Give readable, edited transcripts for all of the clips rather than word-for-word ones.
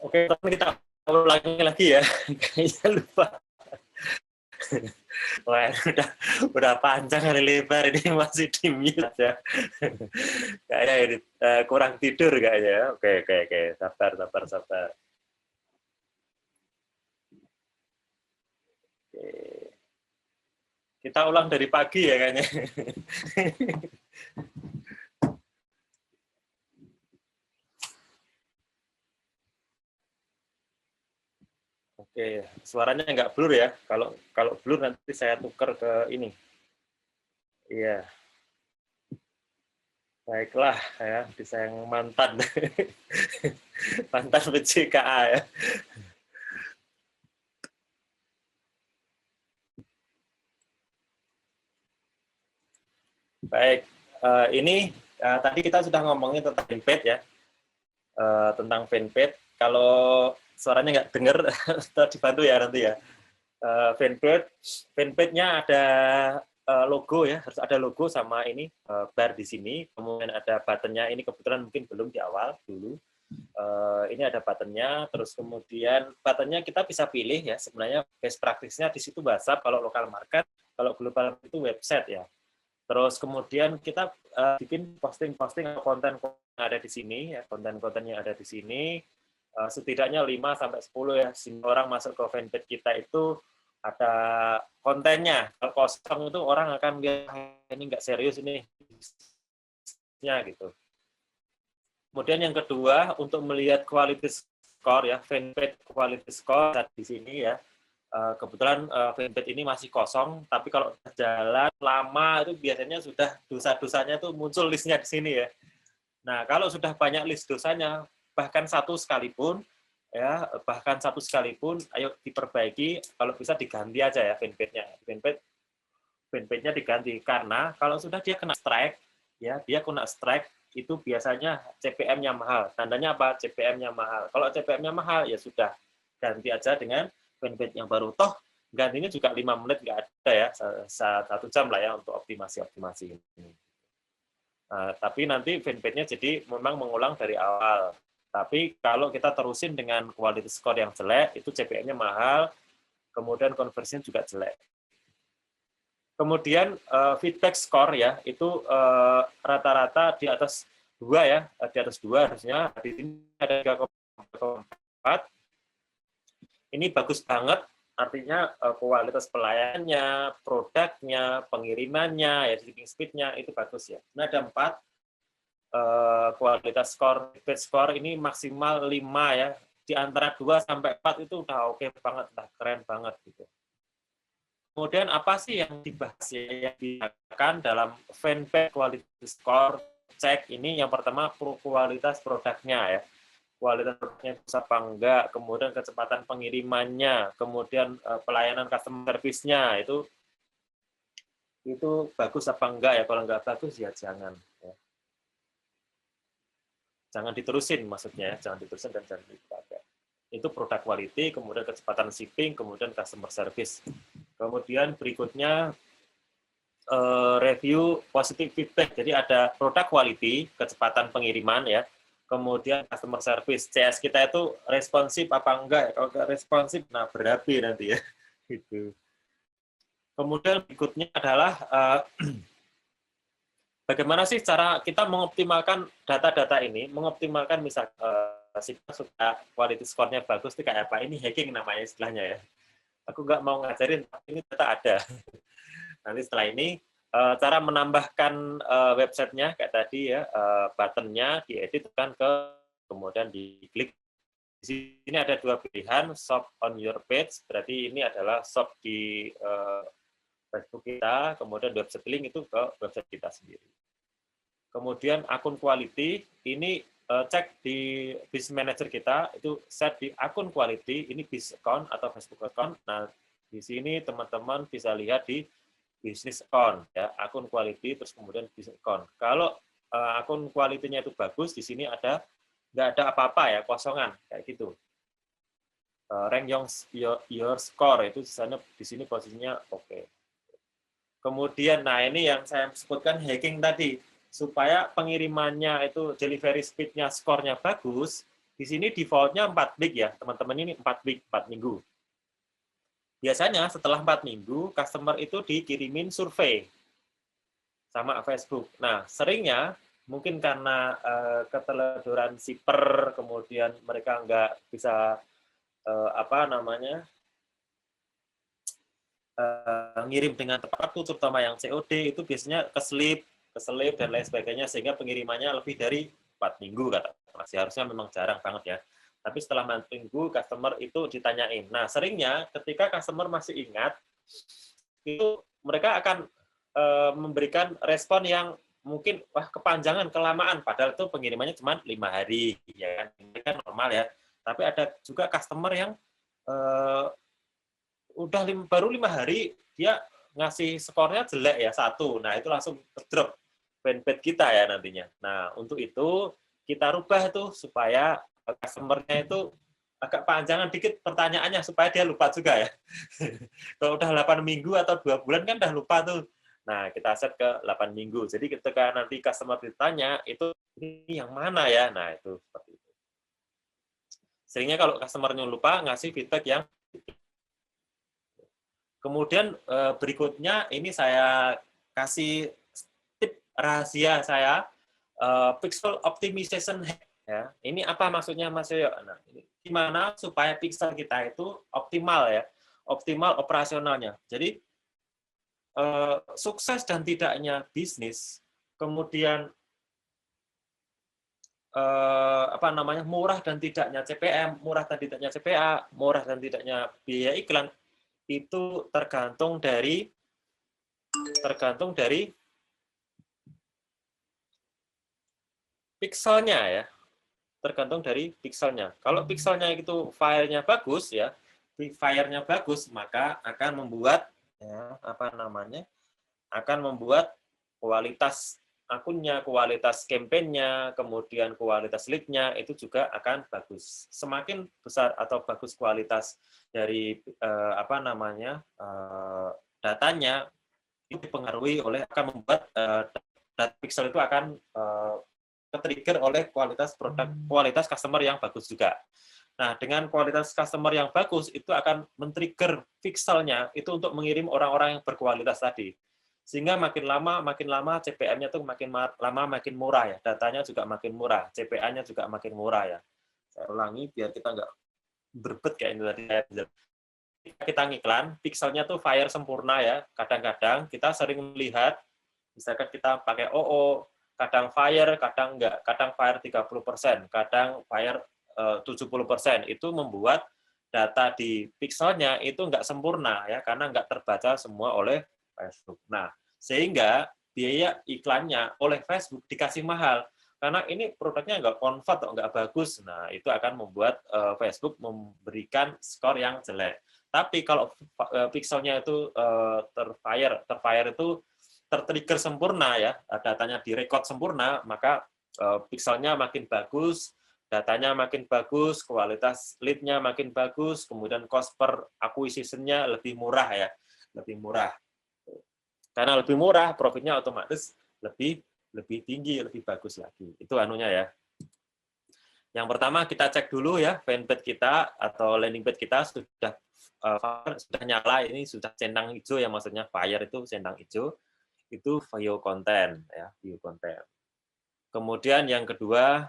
Oke, tapi kita ulangi lagi ya. Kayaknya lupa. Wah, udah panjang kali lebar ini masih di mute ya. Kayaknya ini kurang tidur kayaknya. Oke. Sabar. Oke. Kita ulang dari pagi ya kayaknya. Oke, suaranya nggak blur ya. Kalau blur nanti saya tukar ke ini. Iya. Baiklah ya, disayang mantan. Mantan PJKA ya. Baik, ini tadi kita sudah ngomongin tentang fanpage ya. Tentang fanpage. Kalau suaranya nggak dengar, dibantu ya nanti ya. Fanpage-nya ada logo ya, harus ada logo sama ini bar di sini. Kemudian ada buttonnya, ini kebetulan mungkin belum di awal dulu. Ini ada buttonnya, terus kemudian buttonnya kita bisa pilih ya. Sebenarnya best practice-nya di situ WhatsApp, kalau local market, kalau global itu website ya. Terus kemudian kita bikin posting-posting konten yang ada di sini ya, konten-konten yang ada di sini setidaknya 5 sampai 10 ya, sehingga orang masuk ke fanpage kita itu ada kontennya. Kalau kosong itu orang akan lihat ini nggak serius ini gitu. Kemudian yang kedua, untuk melihat quality score ya, fanpage quality score di sini ya. Kebetulan fanpage ini masih kosong, tapi kalau jalan lama itu biasanya sudah dosa-dosanya itu muncul listnya di sini ya. Nah, kalau sudah banyak list dosanya, bahkan satu sekalipun, ayo diperbaiki, kalau bisa diganti aja ya fanpage-nya. Fanpage-nya diganti, karena kalau sudah dia kena strike, itu biasanya CPM-nya mahal. Tandanya apa? CPM-nya mahal. Kalau CPM-nya mahal, ya sudah, ganti aja dengan fanpage yang baru. Toh gantinya juga 5 menit nggak ada ya, 1 jam lah ya untuk optimasi ini. Tapi nanti fanpage-nya jadi memang mengulang dari awal. Tapi kalau kita terusin dengan quality score yang jelek, itu CPM-nya mahal, kemudian conversion juga jelek. Kemudian feedback score ya, itu rata-rata di atas 2 ya, di atas 2 harusnya. Di sini ada 3,4. Ini bagus banget, artinya kualitas pelayanannya, produknya, pengirimannya, ya shipping speed-nya itu bagus ya. Nah, ada 4 kualitas skor, feedback score ini maksimal 5 ya. Di antara 2 sampai 4 itu udah oke banget, udah keren banget gitu. Kemudian apa sih yang dibahas ya, yang digunakan dalam fanpage quality score cek ini? Yang pertama kualitas produknya ya, kualitas produknya bisa apa enggak, kemudian kecepatan pengirimannya, kemudian pelayanan customer service-nya itu bagus apa enggak ya. Kalau enggak bagus ya jangan ya. Jangan diterusin maksudnya, jangan diterusin dan jangan dipakai. Itu produk quality, kemudian kecepatan shipping, kemudian customer service. Kemudian berikutnya review positive feedback. Jadi ada produk quality, kecepatan pengiriman ya. Kemudian customer service. CS kita itu responsif apa enggak? Kalau enggak responsif, nah berapi nanti ya. Gitu. Kemudian berikutnya adalah bagaimana sih cara kita mengoptimalkan data-data ini, mengoptimalkan misal kita sudah quality score-nya bagus, itu kayak apa? Ini hacking namanya istilahnya ya. Aku nggak mau ngajarin, tapi ini data ada. Nanti setelah ini, cara menambahkan websitenya kayak tadi ya, buttonnya diedit kan kemudian diklik. Di sini ada 2 pilihan, shop on your page, berarti ini adalah shop di Facebook kita, kemudian website link itu ke website kita sendiri. Kemudian akun quality, ini cek di business manager kita, itu set di akun quality, ini business account atau Facebook account. Nah, di sini teman-teman bisa lihat di business account, ya, akun quality, terus kemudian business account. Kalau akun quality-nya itu bagus, di sini nggak ada apa-apa ya, kosongan, kayak gitu. Rank your score, itu di sini posisinya oke. Kemudian, nah ini yang saya sebutkan hacking tadi, supaya pengirimannya itu delivery speed-nya, skornya bagus, Di sini default-nya 4 week ya, teman-teman, ini 4 week, 4 minggu. Biasanya setelah 4 minggu, customer itu dikirimin survei sama Facebook. Nah, seringnya mungkin karena keteledoran shipper, kemudian mereka nggak bisa apa namanya ngirim dengan tepat waktu, terutama yang COD itu biasanya keselip dan lain sebagainya, sehingga pengirimannya lebih dari 4 minggu kata. Masih harusnya memang jarang banget ya. Tapi setelah 4 minggu, customer itu ditanyain. Nah, seringnya ketika customer masih ingat, itu mereka akan memberikan respon yang mungkin wah kepanjangan, kelamaan, padahal itu pengirimannya cuma 5 hari, ya kan? Ini kan normal ya. Tapi ada juga customer yang udah baru 5 hari dia ngasih skornya jelek ya, 1. Nah, itu langsung drop fanpage kita ya nantinya. Nah, untuk itu kita rubah tuh supaya customer-nya itu agak panjangan dikit pertanyaannya supaya dia lupa juga ya. Kalau udah 8 minggu atau 2 bulan kan udah lupa tuh. Nah, kita set ke 8 minggu. Jadi ketika nanti customer ditanya, itu ini yang mana ya? Nah, itu seperti itu. Seringnya kalau customer-nya lupa, ngasih feedback yang kemudian berikutnya ini saya kasih tip rahasia saya, pixel optimization hack ya. Ini apa maksudnya Mas Yoyo? Nah, ini gimana supaya pixel kita itu optimal ya, optimal operasionalnya. Jadi sukses dan tidaknya bisnis, kemudian apa namanya, murah dan tidaknya CPM, murah dan tidaknya CPA, murah dan tidaknya biaya iklan, itu tergantung dari pixelnya ya, tergantung dari pixelnya. Kalau pixelnya itu filenya bagus ya, filenya bagus, maka akan membuat ya, apa namanya, akan membuat kualitas akunnya, kualitas kampanyenya, kemudian kualitas lead-nya itu juga akan bagus. Semakin besar atau bagus kualitas dari apa namanya datanya, itu dipengaruhi oleh, akan membuat data pixel itu akan ke-trigger oleh kualitas produk, kualitas customer yang bagus juga. Nah, dengan kualitas customer yang bagus, itu akan men-trigger pixelnya itu untuk mengirim orang-orang yang berkualitas tadi. Sehingga makin lama CPM-nya tuh makin lama makin murah ya, datanya juga makin murah, CPA-nya juga makin murah ya. Saya ulangi biar kita nggak berbet kayak ini tadi. Kita ngiklan, pixelnya tuh fire sempurna ya. Kadang-kadang kita sering melihat, misalkan kita pakai OO, kadang fire, kadang enggak, kadang fire 30%, kadang fire 70%. Itu membuat data di pixelnya itu enggak sempurna ya, karena enggak terbaca semua oleh Facebook. Nah, sehingga biaya iklannya oleh Facebook dikasih mahal karena ini produknya enggak convert atau enggak bagus. Nah, itu akan membuat Facebook memberikan skor yang jelek. Tapi kalau pixelnya itu terfire itu tertrigger sempurna ya, datanya direkod sempurna, maka pixelnya makin bagus, datanya makin bagus, kualitas lead-nya makin bagus, kemudian cost per acquisition-nya lebih murah ya, lebih murah. Karena lebih murah, profitnya otomatis lebih tinggi, lebih bagus lagi. Itu anunya ya. Yang pertama kita cek dulu ya, fanpage kita atau landing page kita sudah nyala, ini sudah centang hijau ya, maksudnya fire itu centang hijau, itu view content ya, view content. Kemudian yang kedua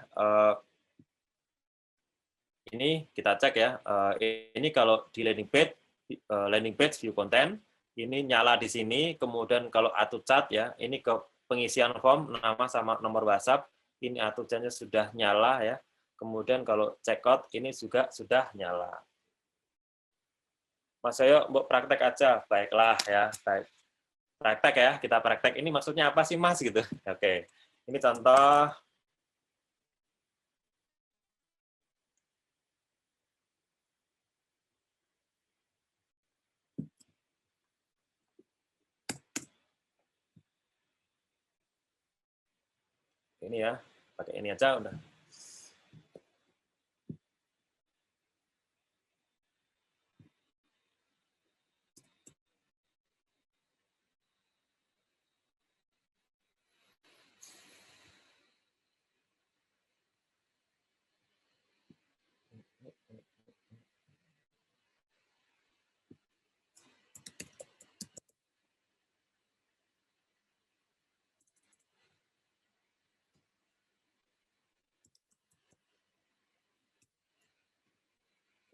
ini kita cek ya, ini kalau di landing page view content ini nyala di sini, kemudian kalau auto chat ya, ini ke pengisian form nama sama nomor WhatsApp, ini auto chatnya sudah nyala ya. Kemudian kalau checkout ini juga sudah nyala. Mas Yoyo, Mbok praktek aja, baiklah ya, baik. Praktek ya, kita praktek. Ini maksudnya apa sih Mas gitu? Oke, ini contoh. Ini ya, pakai ini aja udah.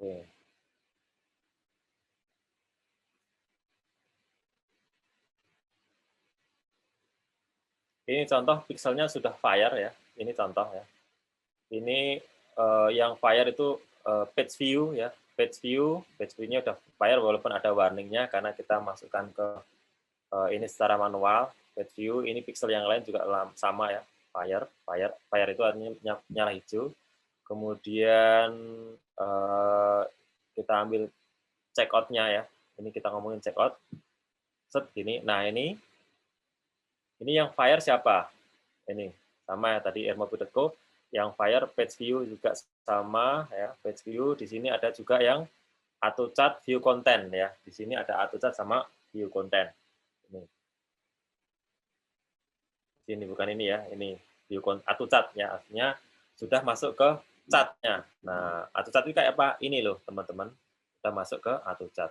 Oke. Ini contoh pixelnya sudah fire ya. Ini contoh ya. Ini yang fire itu page view ya. Page view-nya udah fire walaupun ada warningnya karena kita masukkan ke ini secara manual. Page view, ini pixel yang lain juga sama ya. Fire itu artinya nyala hijau. Kemudian kita ambil checkout-nya ya. Ini kita ngomongin checkout. Set gini. Nah, ini yang fire siapa? Ini sama ya tadi airmobi.co. Yang fire page view juga sama ya. Page view di sini ada juga yang AutoChat view content ya. Di sini ada AutoChat sama view content. Ini. Ini bukan ini ya. Ini view AutoChat ya. Artinya sudah masuk ke chatnya. Nah, AutoChat itu kayak apa? Ini loh teman-teman. Sudah masuk ke AutoChat.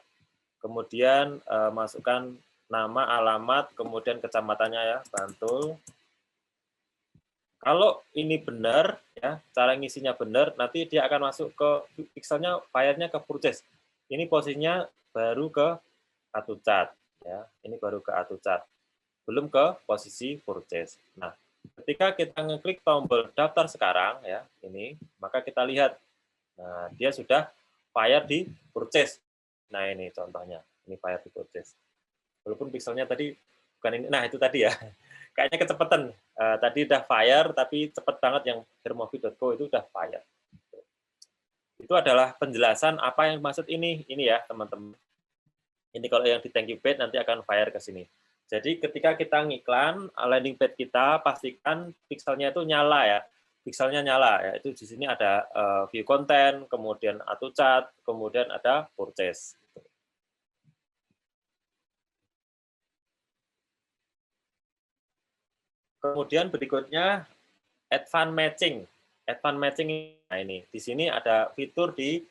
Kemudian masukkan nama, alamat, kemudian kecamatannya ya, Bantul. Kalau ini benar, ya, cara ngisinya benar, nanti dia akan masuk ke pixelnya, file-nya ke purchase. Ini posisinya baru ke AutoChat, ya. Ini baru ke AutoChat, belum ke posisi purchase. Nah, ketika kita ngeklik tombol daftar sekarang, ya, ini, maka kita lihat, nah, dia sudah fire di purchase. Nah, ini contohnya, ini fire di purchase. Walaupun pixelnya tadi bukan ini, nah itu tadi ya. Kayaknya kecepatan. Tadi udah fire, tapi cepat banget yang hermovi.co itu udah fire. Itu adalah penjelasan apa yang maksud ini ya teman-teman. Ini kalau yang di thank you page nanti akan fire ke sini. Jadi ketika kita ngiklan landing page kita, pastikan pixelnya itu nyala ya. Pixelnya nyala ya. Itu di sini ada view content, kemudian AutoChat, kemudian ada purchase. Kemudian berikutnya advanced matching. Advanced matching ini di sini ada fitur di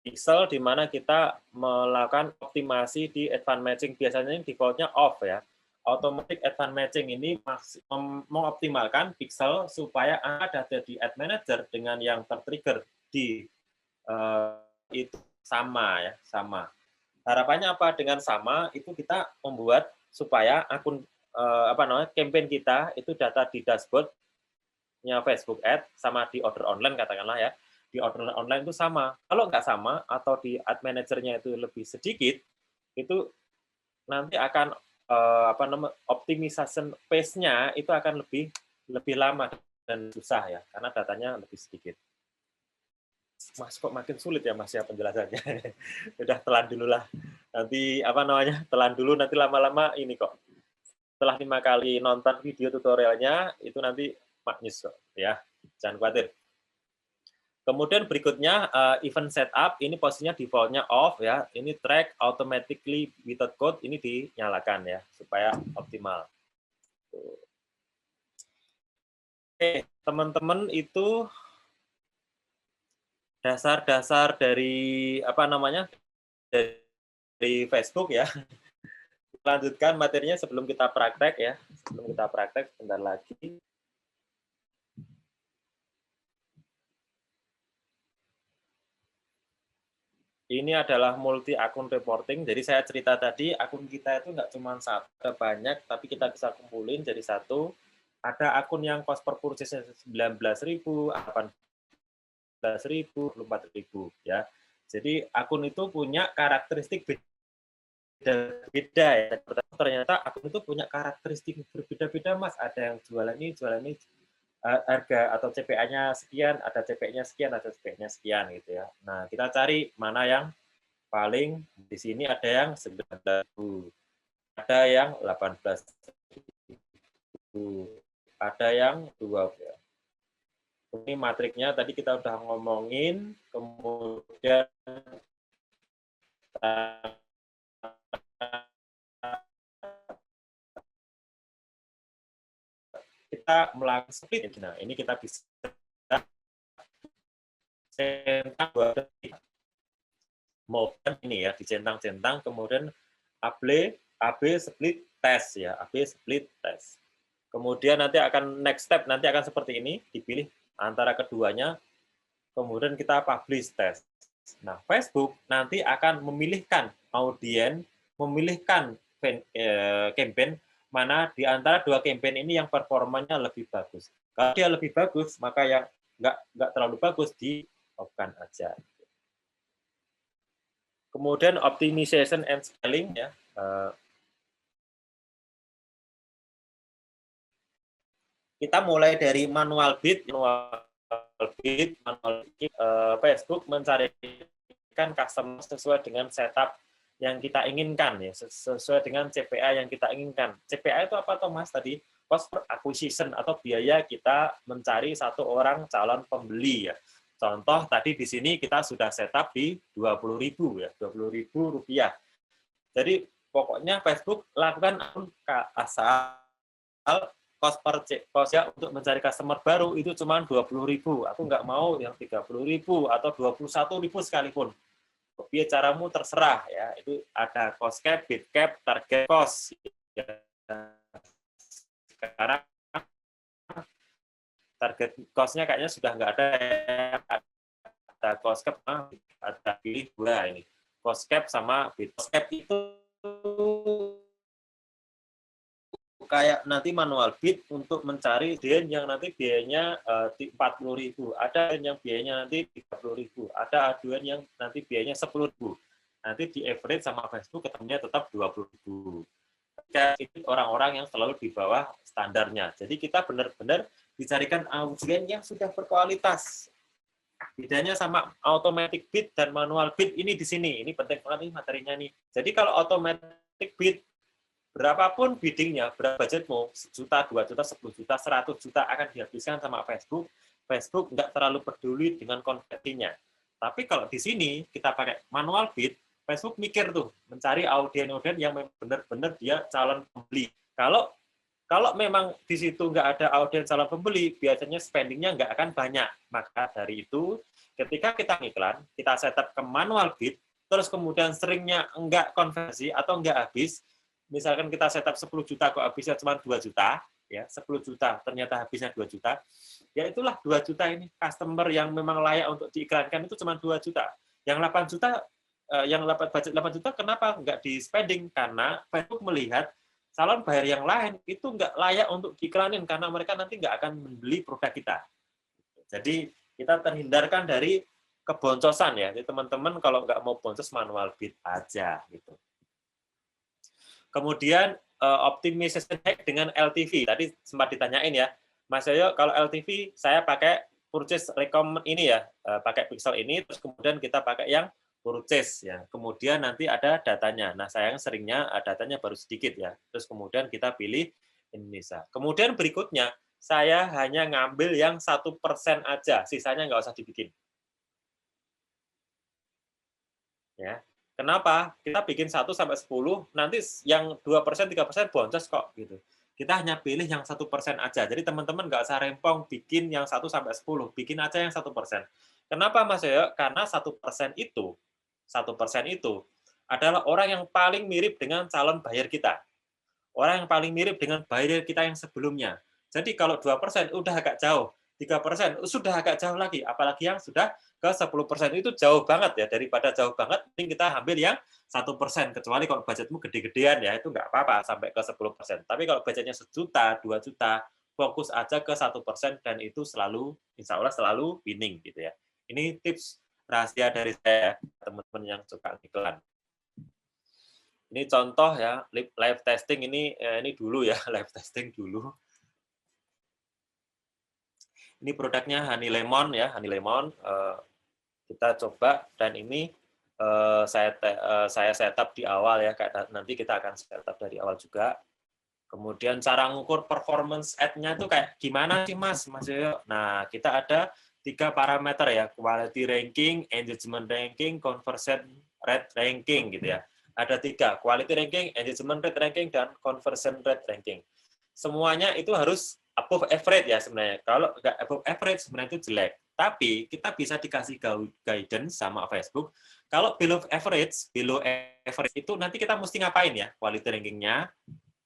Pixel di mana kita melakukan optimasi di advanced matching. Biasanya ini default-nya off ya. Automatic advanced matching ini mengoptimalkan Pixel supaya Anda ada di Ad Manager dengan yang tertrigger di itu sama ya, sama. Harapannya apa? Dengan sama itu kita membuat supaya akun campaign kita itu data di dashboard-nya Facebook Ad sama di order online katakanlah ya. Di order online itu sama. Kalau nggak sama atau di ad manajernya itu lebih sedikit, itu nanti akan optimization pace-nya itu akan lebih lama dan susah ya, karena datanya lebih sedikit. Mas kok makin sulit ya Mas ya penjelasannya. Udah telan dulu lah. Nanti telan dulu nanti lama-lama ini kok. Setelah 5 kali nonton video tutorialnya itu nanti maknyus kok ya. Jangan khawatir. Kemudian berikutnya event setup, ini posisinya default-nya off ya. Ini track automatically without code ini dinyalakan ya supaya optimal. Oke, teman-teman itu dasar-dasar dari dari Facebook ya. Lanjutkan materinya sebelum kita praktek ya. Sebelum kita praktek sebentar lagi. Ini adalah multi akun reporting. Jadi saya cerita tadi akun kita itu nggak cuma satu, ada banyak, tapi kita bisa kumpulin jadi satu. Ada akun yang cost per purchase 19.000, 18.000, 24.000 ya. Jadi akun itu punya karakteristik beda-beda ya. Ternyata akun itu punya karakteristik berbeda-beda Mas. Ada yang jualan ini harga atau CPA-nya sekian, ada CPA-nya sekian, ada CPA-nya sekian gitu ya. Nah, kita cari mana yang paling di sini ada yang 19.000, ada yang 18.000, ada yang 20. Ini matriknya tadi kita udah ngomongin, kemudian kita melakukan split. Nah, ini kita bisa tentang Maupun ini ya, dicentang-centang, kemudian AB split test ya, AB split test. Kemudian nanti akan next step, nanti akan seperti ini, dipilih antara keduanya, kemudian kita publish test. Nah, Facebook nanti akan memilihkan audien, memilihkan campaign mana di antara dua campaign ini yang performanya lebih bagus. Kalau dia lebih bagus, maka yang nggak terlalu bagus di off-kan aja. Kemudian optimization and scaling ya. Kita mulai dari manual bid, Facebook mencarikan customer sesuai dengan setup yang kita inginkan ya, sesuai dengan CPA yang kita inginkan. CPA itu apa Thomas tadi? Cost per acquisition atau biaya kita mencari satu orang calon pembeli ya. Contoh tadi di sini kita sudah setup di 20.000 ya, 20.000 rupiah. Jadi pokoknya Facebook lakukan asal cost ya untuk mencari customer baru itu cuma 20.000. Aku nggak mau yang 30.000 atau 21.000 sekalipun. Biar caramu terserah ya. Itu ada cost cap, bid cap, target cost. Sekarang target cost-nya kayaknya sudah nggak ada. Ada cost cap, ada pilih dua ini. Cost cap sama bid. Cost cap itu kayak nanti manual bid untuk mencari audien yang nanti biayanya 40.000, ada yang biayanya nanti 30.000, ada audien yang nanti biayanya 10.000. Nanti di average sama Facebook ketemunya tetap 20.000. Itu orang-orang yang selalu di bawah standarnya. Jadi kita benar-benar dicarikan audien yang sudah berkualitas. Bedanya sama automatic bid dan manual bid ini di sini. Ini penting banget nih materinya nih. Jadi kalau automatic bid berapapun biddingnya, berapa budgetmu, 1 juta, 2 juta, 10 juta, 100 juta akan dihabiskan sama Facebook. Facebook nggak terlalu peduli dengan konversinya. Tapi kalau di sini kita pakai manual bid, Facebook mikir tuh, mencari audien-audien yang benar-benar dia calon pembeli. Kalau memang di situ nggak ada audien calon pembeli, biasanya spendingnya nggak akan banyak. Maka dari itu, ketika kita iklan, kita setup ke manual bid, terus kemudian seringnya nggak konversi atau nggak habis, misalkan kita setup 10 juta kok habisnya cuma 2 juta, ya 10 juta ternyata habisnya 2 juta, ya itulah 2 juta ini customer yang memang layak untuk diiklankan itu cuma 2 juta. Yang 8 juta, yang budget 8 juta kenapa nggak di spending? Karena Facebook melihat calon buyer yang lain itu nggak layak untuk diiklanin karena mereka nanti nggak akan membeli produk kita. Jadi kita terhindarkan dari keboncosan ya. Jadi teman-teman kalau nggak mau boncos manual bid aja gitu. Kemudian optimization hack dengan LTV. Tadi sempat ditanyain ya, Mas Yoyo, kalau LTV saya pakai purchase recommend ini ya, pakai pixel ini, terus kemudian kita pakai yang purchase ya. Kemudian nanti ada datanya. Nah, sayang seringnya datanya baru sedikit ya. Terus kemudian kita pilih Indonesia. Kemudian berikutnya, saya hanya ngambil yang 1% aja, sisanya nggak usah dibikin. Ya. Kenapa? Kita bikin 1 sampai 10, nanti yang 2%, 3% boncos kok gitu. Kita hanya pilih yang 1% aja. Jadi teman-teman nggak usah rempong bikin yang 1 sampai 10, bikin aja yang 1%. Kenapa Mas Yoyo? Karena 1% itu adalah orang yang paling mirip dengan calon buyer kita. Orang yang paling mirip dengan buyer kita yang sebelumnya. Jadi kalau 2% udah agak jauh, 3% sudah agak jauh lagi, apalagi yang sudah ke 10% itu jauh banget ya, daripada jauh banget, mending kita ambil yang 1%, kecuali kalau budgetmu gede-gedean ya, itu nggak apa-apa sampai ke 10%. Tapi kalau budgetnya 1 juta, 2 juta, fokus aja ke 1% dan itu selalu, insya Allah selalu winning gitu ya. Ini tips rahasia dari saya, teman-teman yang suka iklan. Ini contoh ya, live testing ini dulu ya, live testing dulu. Ini produknya Honey Lemon ya, Honey Lemon. Kita coba dan ini saya setup di awal ya, nanti kita akan setup dari awal juga. Kemudian cara ngukur performance ad-nya itu kayak gimana sih Mas Yoyo? Nah, kita ada 3 parameter ya, quality ranking, engagement ranking, conversion rate ranking gitu ya. Ada 3, quality ranking, engagement rate ranking, dan conversion rate ranking. Semuanya itu harus above average ya sebenarnya. Kalau nggak above average sebenarnya itu jelek. Tapi kita bisa dikasih guidance sama Facebook. Kalau below average itu nanti kita mesti ngapain ya? Quality rankingnya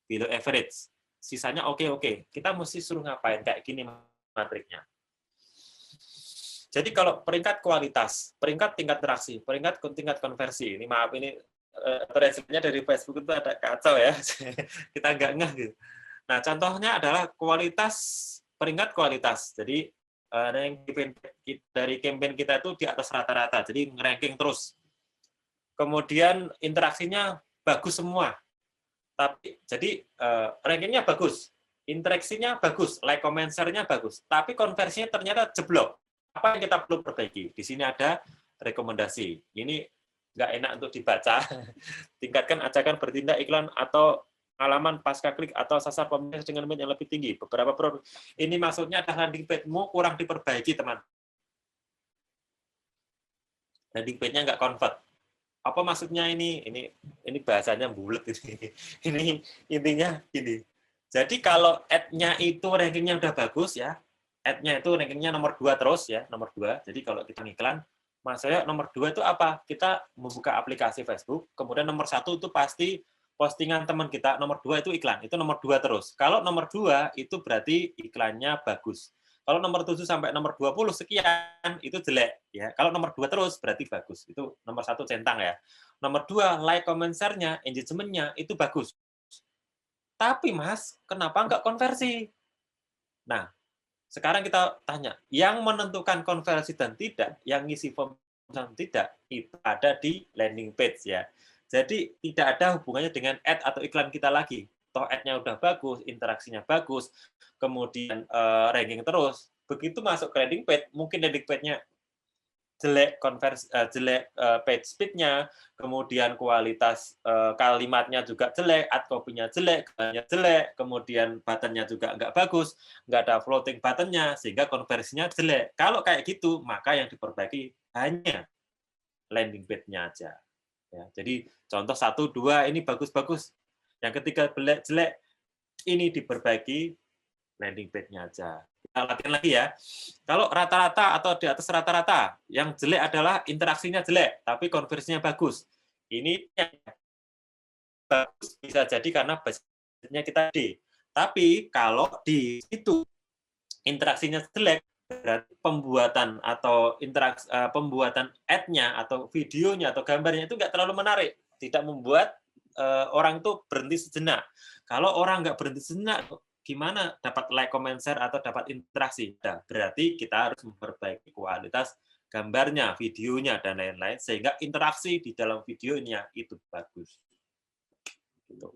below average. Sisanya oke. Kita mesti suruh ngapain? Kayak gini matriknya. Jadi kalau peringkat kualitas, peringkat tingkat interaksi, peringkat tingkat konversi, ini maaf ini resepnya dari Facebook itu ada kacau ya, kita nggak ngeh gitu. Nah contohnya adalah kualitas, peringkat kualitas. Jadi dari campaign kita itu di atas rata-rata, jadi ranking terus. Kemudian interaksinya bagus semua, tapi jadi rankingnya bagus, interaksinya bagus, like comment share-nya bagus, tapi konversinya ternyata jeblok. Apa yang kita perlu perbaiki? Di sini ada rekomendasi. Ini nggak enak untuk dibaca. Tingkatkan ajakan bertindak iklan atau halaman pasca klik atau sasar pemilih dengan yang lebih tinggi. Beberapa produk. Ini maksudnya adalah landing page-mu kurang diperbaiki, teman. Landing page-nya nggak convert. Apa maksudnya ini? Ini bahasanya bulat ini. Ini intinya gini. Jadi kalau ad-nya itu rankingnya udah bagus ya, ad-nya itu rankingnya nomor 2 terus ya, nomor 2. Jadi kalau kita ngiklan, maksudnya nomor 2 itu apa? Kita membuka aplikasi Facebook, kemudian nomor 1 itu pasti postingan teman kita, nomor 2 itu iklan, itu nomor 2 terus. Kalau nomor 2 itu berarti iklannya bagus. Kalau nomor 7 sampai nomor 20 sekian itu jelek ya. Kalau nomor 2 terus berarti bagus. Itu nomor 1 centang ya. Nomor 2 like, comment, share-nya, engagement-nya itu bagus. Tapi Mas, kenapa nggak konversi? Nah, sekarang kita tanya, yang menentukan konversi dan tidak, yang ngisi form dan tidak, itu ada di landing page ya. Jadi tidak ada hubungannya dengan ad atau iklan kita lagi. Toh ad-nya udah bagus, interaksinya bagus, kemudian ranking terus. Begitu masuk ke landing page, mungkin landing page-nya jelek jelek page speed-nya, kemudian kualitas kalimatnya juga jelek, ad copy-nya jelek, gambarnya jelek, kemudian button-nya juga nggak bagus, nggak ada floating button-nya, sehingga konversinya jelek. Kalau kayak gitu, maka yang diperbaiki hanya landing page-nya aja. Ya, jadi contoh 1, 2 ini bagus-bagus, yang ketiga jelek, ini diperbaiki landing page-nya aja. Kita latihan lagi ya. Kalau rata-rata atau di atas rata-rata, yang jelek adalah interaksinya jelek, tapi konversinya bagus. Ini yang bagus bisa jadi karena budgetnya kita D. Tapi kalau di situ interaksinya jelek, berarti pembuatan atau pembuatan ad-nya atau videonya atau gambarnya itu nggak terlalu menarik, tidak membuat orang itu berhenti sejenak. Kalau orang nggak berhenti sejenak, gimana dapat like, comment, share, atau dapat interaksi? Nah, berarti kita harus memperbaiki kualitas gambarnya, videonya, dan lain-lain, sehingga interaksi di dalam videonya itu bagus. Gitu.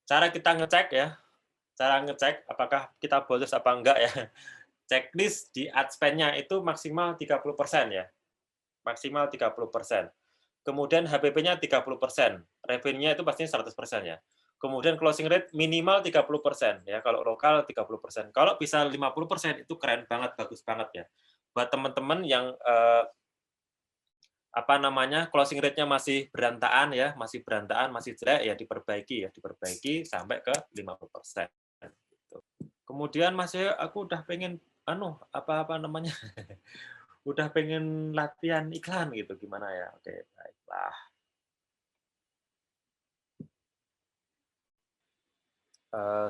Cara kita ngecek ya, cara ngecek apakah kita bolos apa enggak ya. Checklist di ad spend-nya itu maksimal 30% ya. Maksimal 30%. Kemudian HPP-nya 30%, revenue-nya itu pastinya 100% ya. Kemudian closing rate minimal 30% ya, kalau lokal 30%. Kalau bisa 50% itu keren banget, bagus banget ya. Buat teman-teman yang closing rate-nya masih berantakan ya, masih jelek ya diperbaiki sampai ke 50%. Gitu. Kemudian Mas Yoyo, aku udah pengen udah pengen latihan iklan gitu, gimana ya? Oke, baiklah.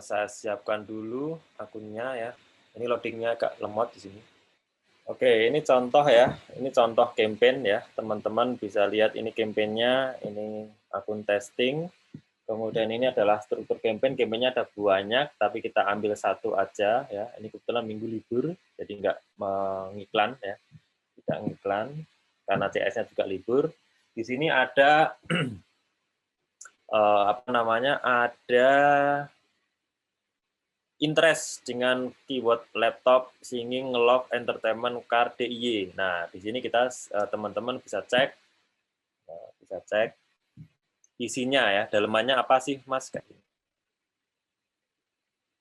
Saya siapkan dulu akunnya ya. Ini loadingnya agak lemot di sini. Oke, ini contoh ya. Ini contoh campaign ya. Teman-teman bisa lihat ini campaign-nya. Ini akun testing. Kemudian ini adalah struktur campaign. Campaign-nya ada banyak, tapi kita ambil satu aja ya. Ini kebetulan minggu libur, jadi nggak mengiklan ya. Tidak ngiklan karena CS-nya juga libur. Di sini ada ada interest dengan keyword laptop, singing, love, entertainment, car, DIY. Nah, di sini kita teman-teman bisa cek isinya ya, dalemannya apa sih, Mas?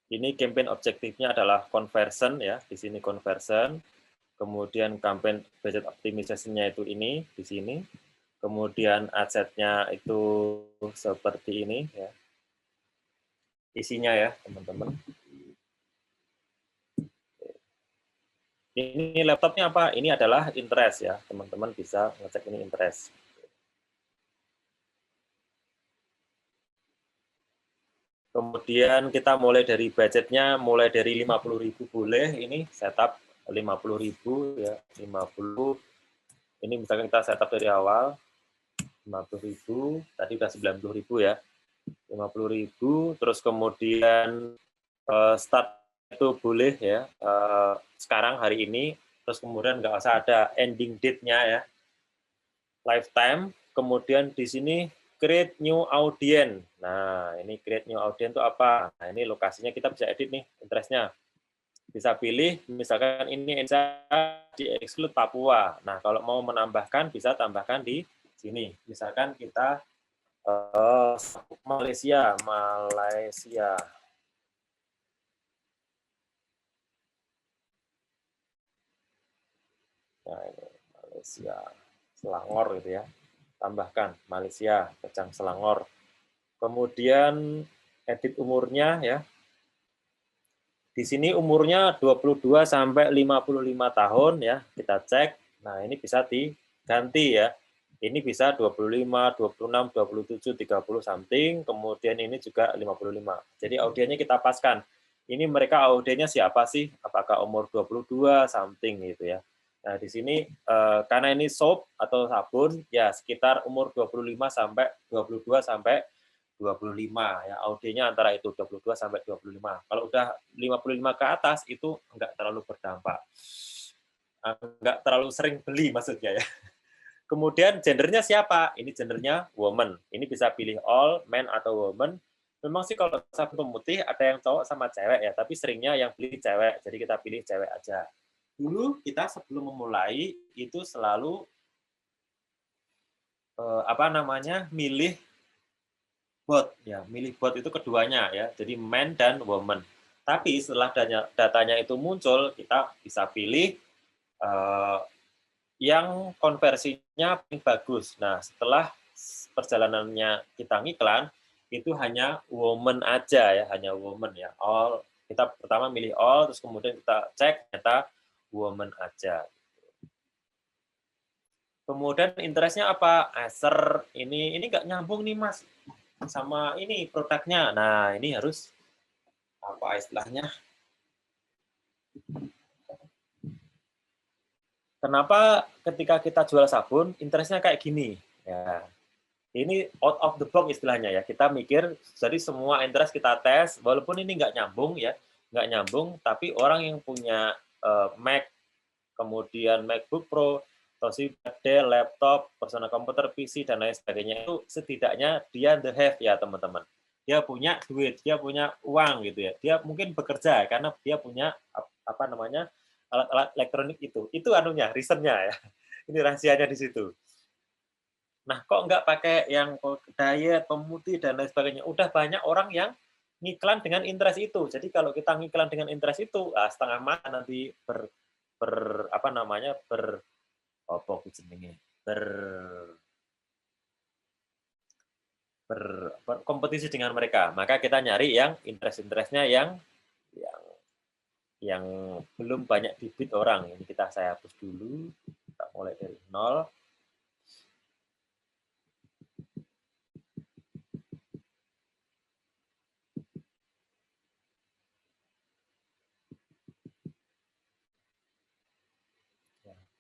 Ini campaign objektifnya adalah conversion ya, di sini conversion. Kemudian campaign budget optimization-nya itu ini di sini. Kemudian aset-nya itu seperti ini ya. Isinya ya, teman-teman. Ini laptopnya apa? Ini adalah interest ya, teman-teman bisa ngecek ini interest. Kemudian kita mulai dari budgetnya, mulai dari 50.000 boleh, ini setup 50.000 ya, 50. Ini misalkan kita setup dari awal, 50.000, tadi udah 90.000 ya, 50.000, terus kemudian start itu boleh ya, sekarang hari ini, terus kemudian nggak usah ada ending date-nya ya, lifetime, kemudian di sini create new audience. Nah, ini create new audience itu apa? Nah, ini lokasinya kita bisa edit nih, interest-nya. Bisa pilih, misalkan ini di exclude Papua. Nah, kalau mau menambahkan, bisa tambahkan di sini. Misalkan kita Malaysia. Nah, ini Malaysia. Selangor gitu ya. Tambahkan Malaysia, Kecang Selangor. Kemudian edit umurnya ya. Di sini umurnya 22 sampai 55 tahun ya. Kita cek. Nah, ini bisa diganti ya. Ini bisa 25, 26, 27, 30 something, kemudian ini juga 55. Jadi audiennya kita paskan. Ini mereka audiennya siapa sih? Apakah umur 22 something gitu ya. Nah, di sini karena ini soap atau sabun ya sekitar umur 25 sampai 22 sampai 25 ya, audiennya antara itu 22 sampai 25. Kalau udah 55 ke atas itu enggak terlalu berdampak. Enggak terlalu sering beli maksudnya ya. Kemudian gendernya siapa? Ini gendernya woman. Ini bisa pilih all, man atau woman. Memang sih kalau sabun pemutih ada yang cowok sama cewek ya, tapi seringnya yang beli cewek. Jadi kita pilih cewek aja. Dulu kita sebelum memulai itu selalu milih bot ya, milih bot itu keduanya ya. Jadi man dan woman. Tapi setelah datanya itu muncul, kita bisa pilih uh, yang konversinya paling bagus. Nah, setelah perjalanannya kita ngiklan, itu hanya woman aja ya, hanya woman ya. All kita pertama milih all, terus kemudian kita cek ternyata woman aja. Kemudian interestnya apa? Acer ini nggak nyambung nih mas sama ini produknya. Nah ini harus apa istilahnya? Kenapa ketika kita jual sabun interestnya kayak gini? Ya, ini out of the box istilahnya ya. Kita mikir, jadi semua interest kita tes, walaupun ini nggak nyambung ya, nggak nyambung, tapi orang yang punya Mac, kemudian MacBook Pro, Toshiba, Dell, laptop, personal komputer, PC, dan lain sebagainya, itu setidaknya dia the have ya teman-teman. Dia punya duit, dia punya uang gitu ya. Dia mungkin bekerja karena dia punya apa namanya alat-alat elektronik itu. Itu anunya, reasonnya ya. Ini rahasianya di situ. Nah, kok nggak pakai yang diet, pemutih, dan lain sebagainya. Udah banyak orang yang ngiklan dengan interest itu. Jadi kalau kita ngiklan dengan interest itu, setengah mata nanti apa namanya, apa jenenge, berkompetisi dengan mereka. Maka kita nyari yang interest-interestnya yang yang belum banyak bibit orang. Ini saya hapus dulu. Kita mulai dari nol.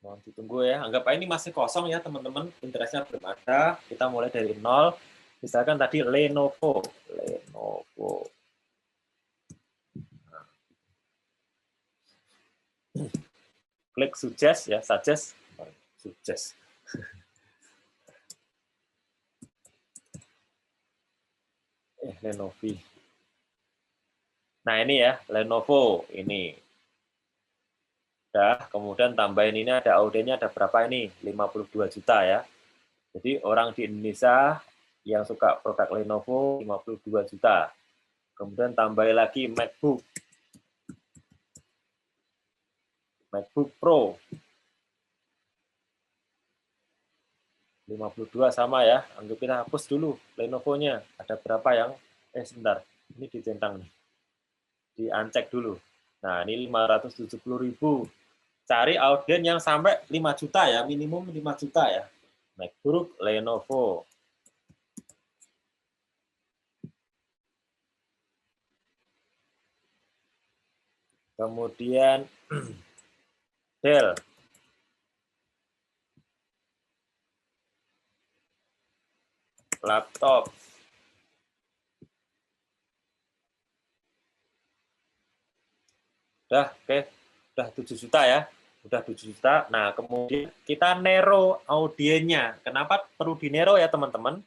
Mohon ditunggu ya. Anggap aja ini masih kosong ya teman-teman. Interestnya belum ada. Kita mulai dari nol. Misalkan tadi Lenovo. Klik suggest ya, suggest. Lenovo. Nah ini ya, Lenovo ini. Udah, kemudian tambahin ini ada audiennya ada berapa ini? 52 juta ya. Jadi orang di Indonesia yang suka produk Lenovo 52 juta. Kemudian tambahin lagi MacBook Pro 52 sama ya. Anggap kita hapus dulu Lenovo-nya. Ada berapa yang sebentar. Ini dicentang nih. Di-uncheck dulu. Nah, ini 570.000. cari audien yang sampai 5 juta ya, minimum 5 juta ya. MacBook Lenovo. Kemudian Dell. Laptop. Udah, oke. Udah 7 juta ya. Udah 7 juta. Nah, kemudian kita nero audiennya. Kenapa perlu dinero ya, teman-teman?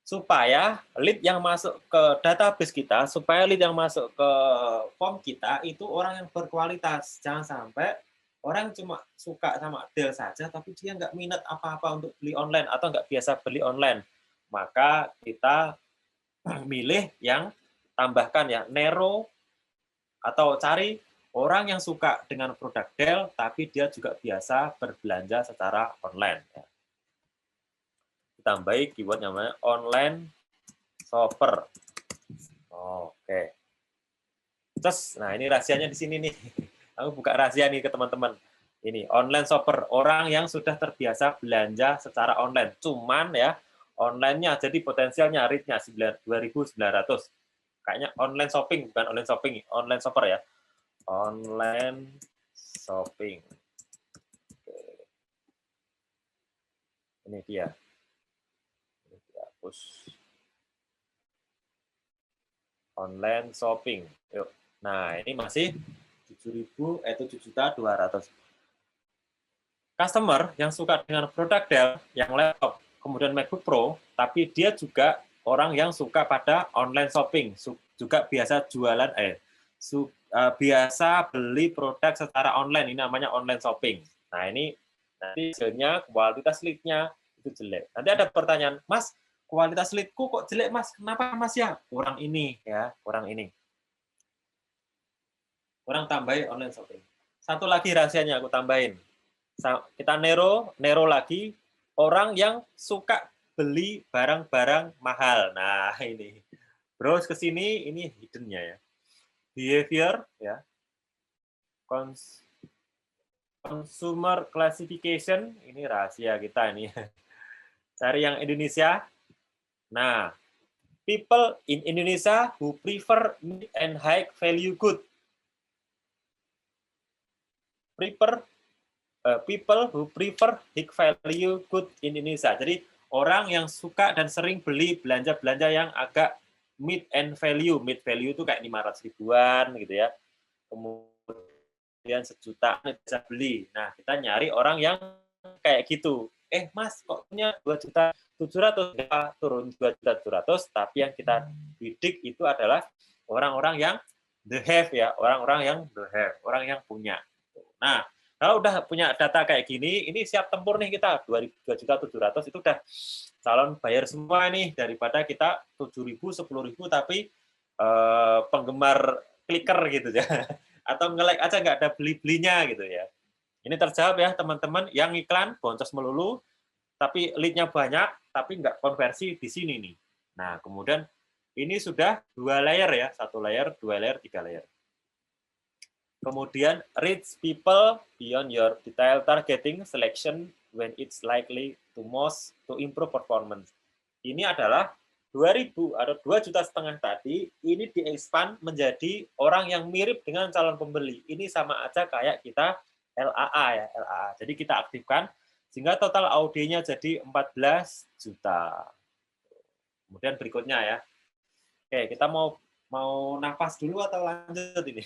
Supaya lead yang masuk ke database kita, supaya lead yang masuk ke form kita itu orang yang berkualitas. Jangan sampai orang cuma suka sama Dell saja, tapi dia nggak minat apa-apa untuk beli online atau nggak biasa beli online. Maka kita milih yang tambahkan ya, nero atau cari orang yang suka dengan produk Dell, tapi dia juga biasa berbelanja secara online. Tambahi keyword namanya online shopper. Oke. Terus, nah ini rahasianya di sini nih. Aku buka rahasia nih ke teman-teman. Ini online shopper, orang yang sudah terbiasa belanja secara online. Cuman ya, online-nya jadi potensialnya rate-nya 2.900. Kayaknya online shopping, bukan online shopping, online shopper ya. Online shopping. Oke. Ini dia. Hapus. Online shopping. Yuk. Nah, ini masih 7.200. Customer yang suka dengan produk Dell, yang laptop, kemudian MacBook Pro, tapi dia juga orang yang suka pada online shopping, juga biasa jualan, biasa beli produk secara online, ini namanya online shopping. Nah, ini nanti hasilnya, kualitas lead-nya itu jelek. Nanti ada pertanyaan, Mas, kualitas lead-ku kok jelek, Mas? Kenapa, Mas ya? Kurang ini, ya, kurang ini. Kurang tambahin online shopping. Satu lagi rahasianya aku tambahin. Kita nero lagi orang yang suka beli barang-barang mahal. Nah, ini. Browse ke sini, ini hidden-nya ya. Behavior ya. Consumer classification, ini rahasia kita ini. Cari yang Indonesia. Nah, people in Indonesia who prefer mid and high value good. People who prefer high value good in Indonesia. Jadi orang yang suka dan sering beli belanja-belanja yang agak mid and value. Mid value itu kayak 500 ribuan gitu ya. Kemudian sejuta bisa beli. Nah, kita nyari orang yang kayak gitu. Mas, kok punya 2.700.000, turun 2.700.000, tapi yang kita bidik itu adalah orang-orang yang the have ya, orang-orang yang the have, orang yang punya. Nah, kalau udah punya data kayak gini, ini siap tempur nih kita, 2.700.000 itu udah calon buyer semua nih, daripada kita 7.000, 10.000, tapi penggemar clicker gitu ya, atau nge-like aja nggak ada beli-belinya gitu ya. Ini terjawab ya teman-teman, yang iklan boncos melulu, tapi lead-nya banyak, tapi nggak konversi di sini nih. Nah, kemudian ini sudah 2 layer ya, 1 layer, 2 layer, 3 layer. Kemudian reach people beyond your detail targeting selection when it's likely to improve performance. Ini adalah 2.000 atau 2,5 juta tadi, ini di-expand menjadi orang yang mirip dengan calon pembeli. Ini sama aja kayak kita LAA ya, LAA. Jadi kita aktifkan sehingga total audienya jadi 14 juta. Kemudian berikutnya ya. Oke, kita mau nafas dulu atau lanjut ini?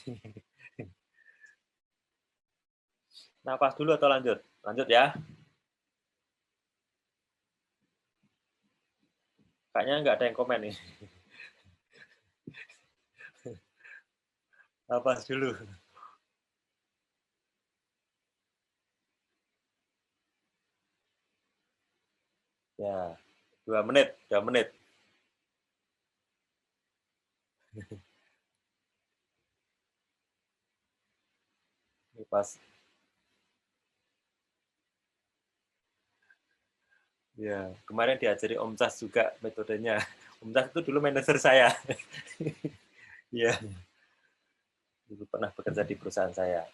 Nafas dulu atau lanjut? Lanjut ya. Kayaknya nggak ada yang komen nih. Nafas dulu. Ya, 2 menit, 2 menit. Ini pas. Ya, kemarin diajari Om Cas juga metodenya. Om Cas itu dulu manajer saya. Iya. Dulu pernah bekerja di perusahaan saya.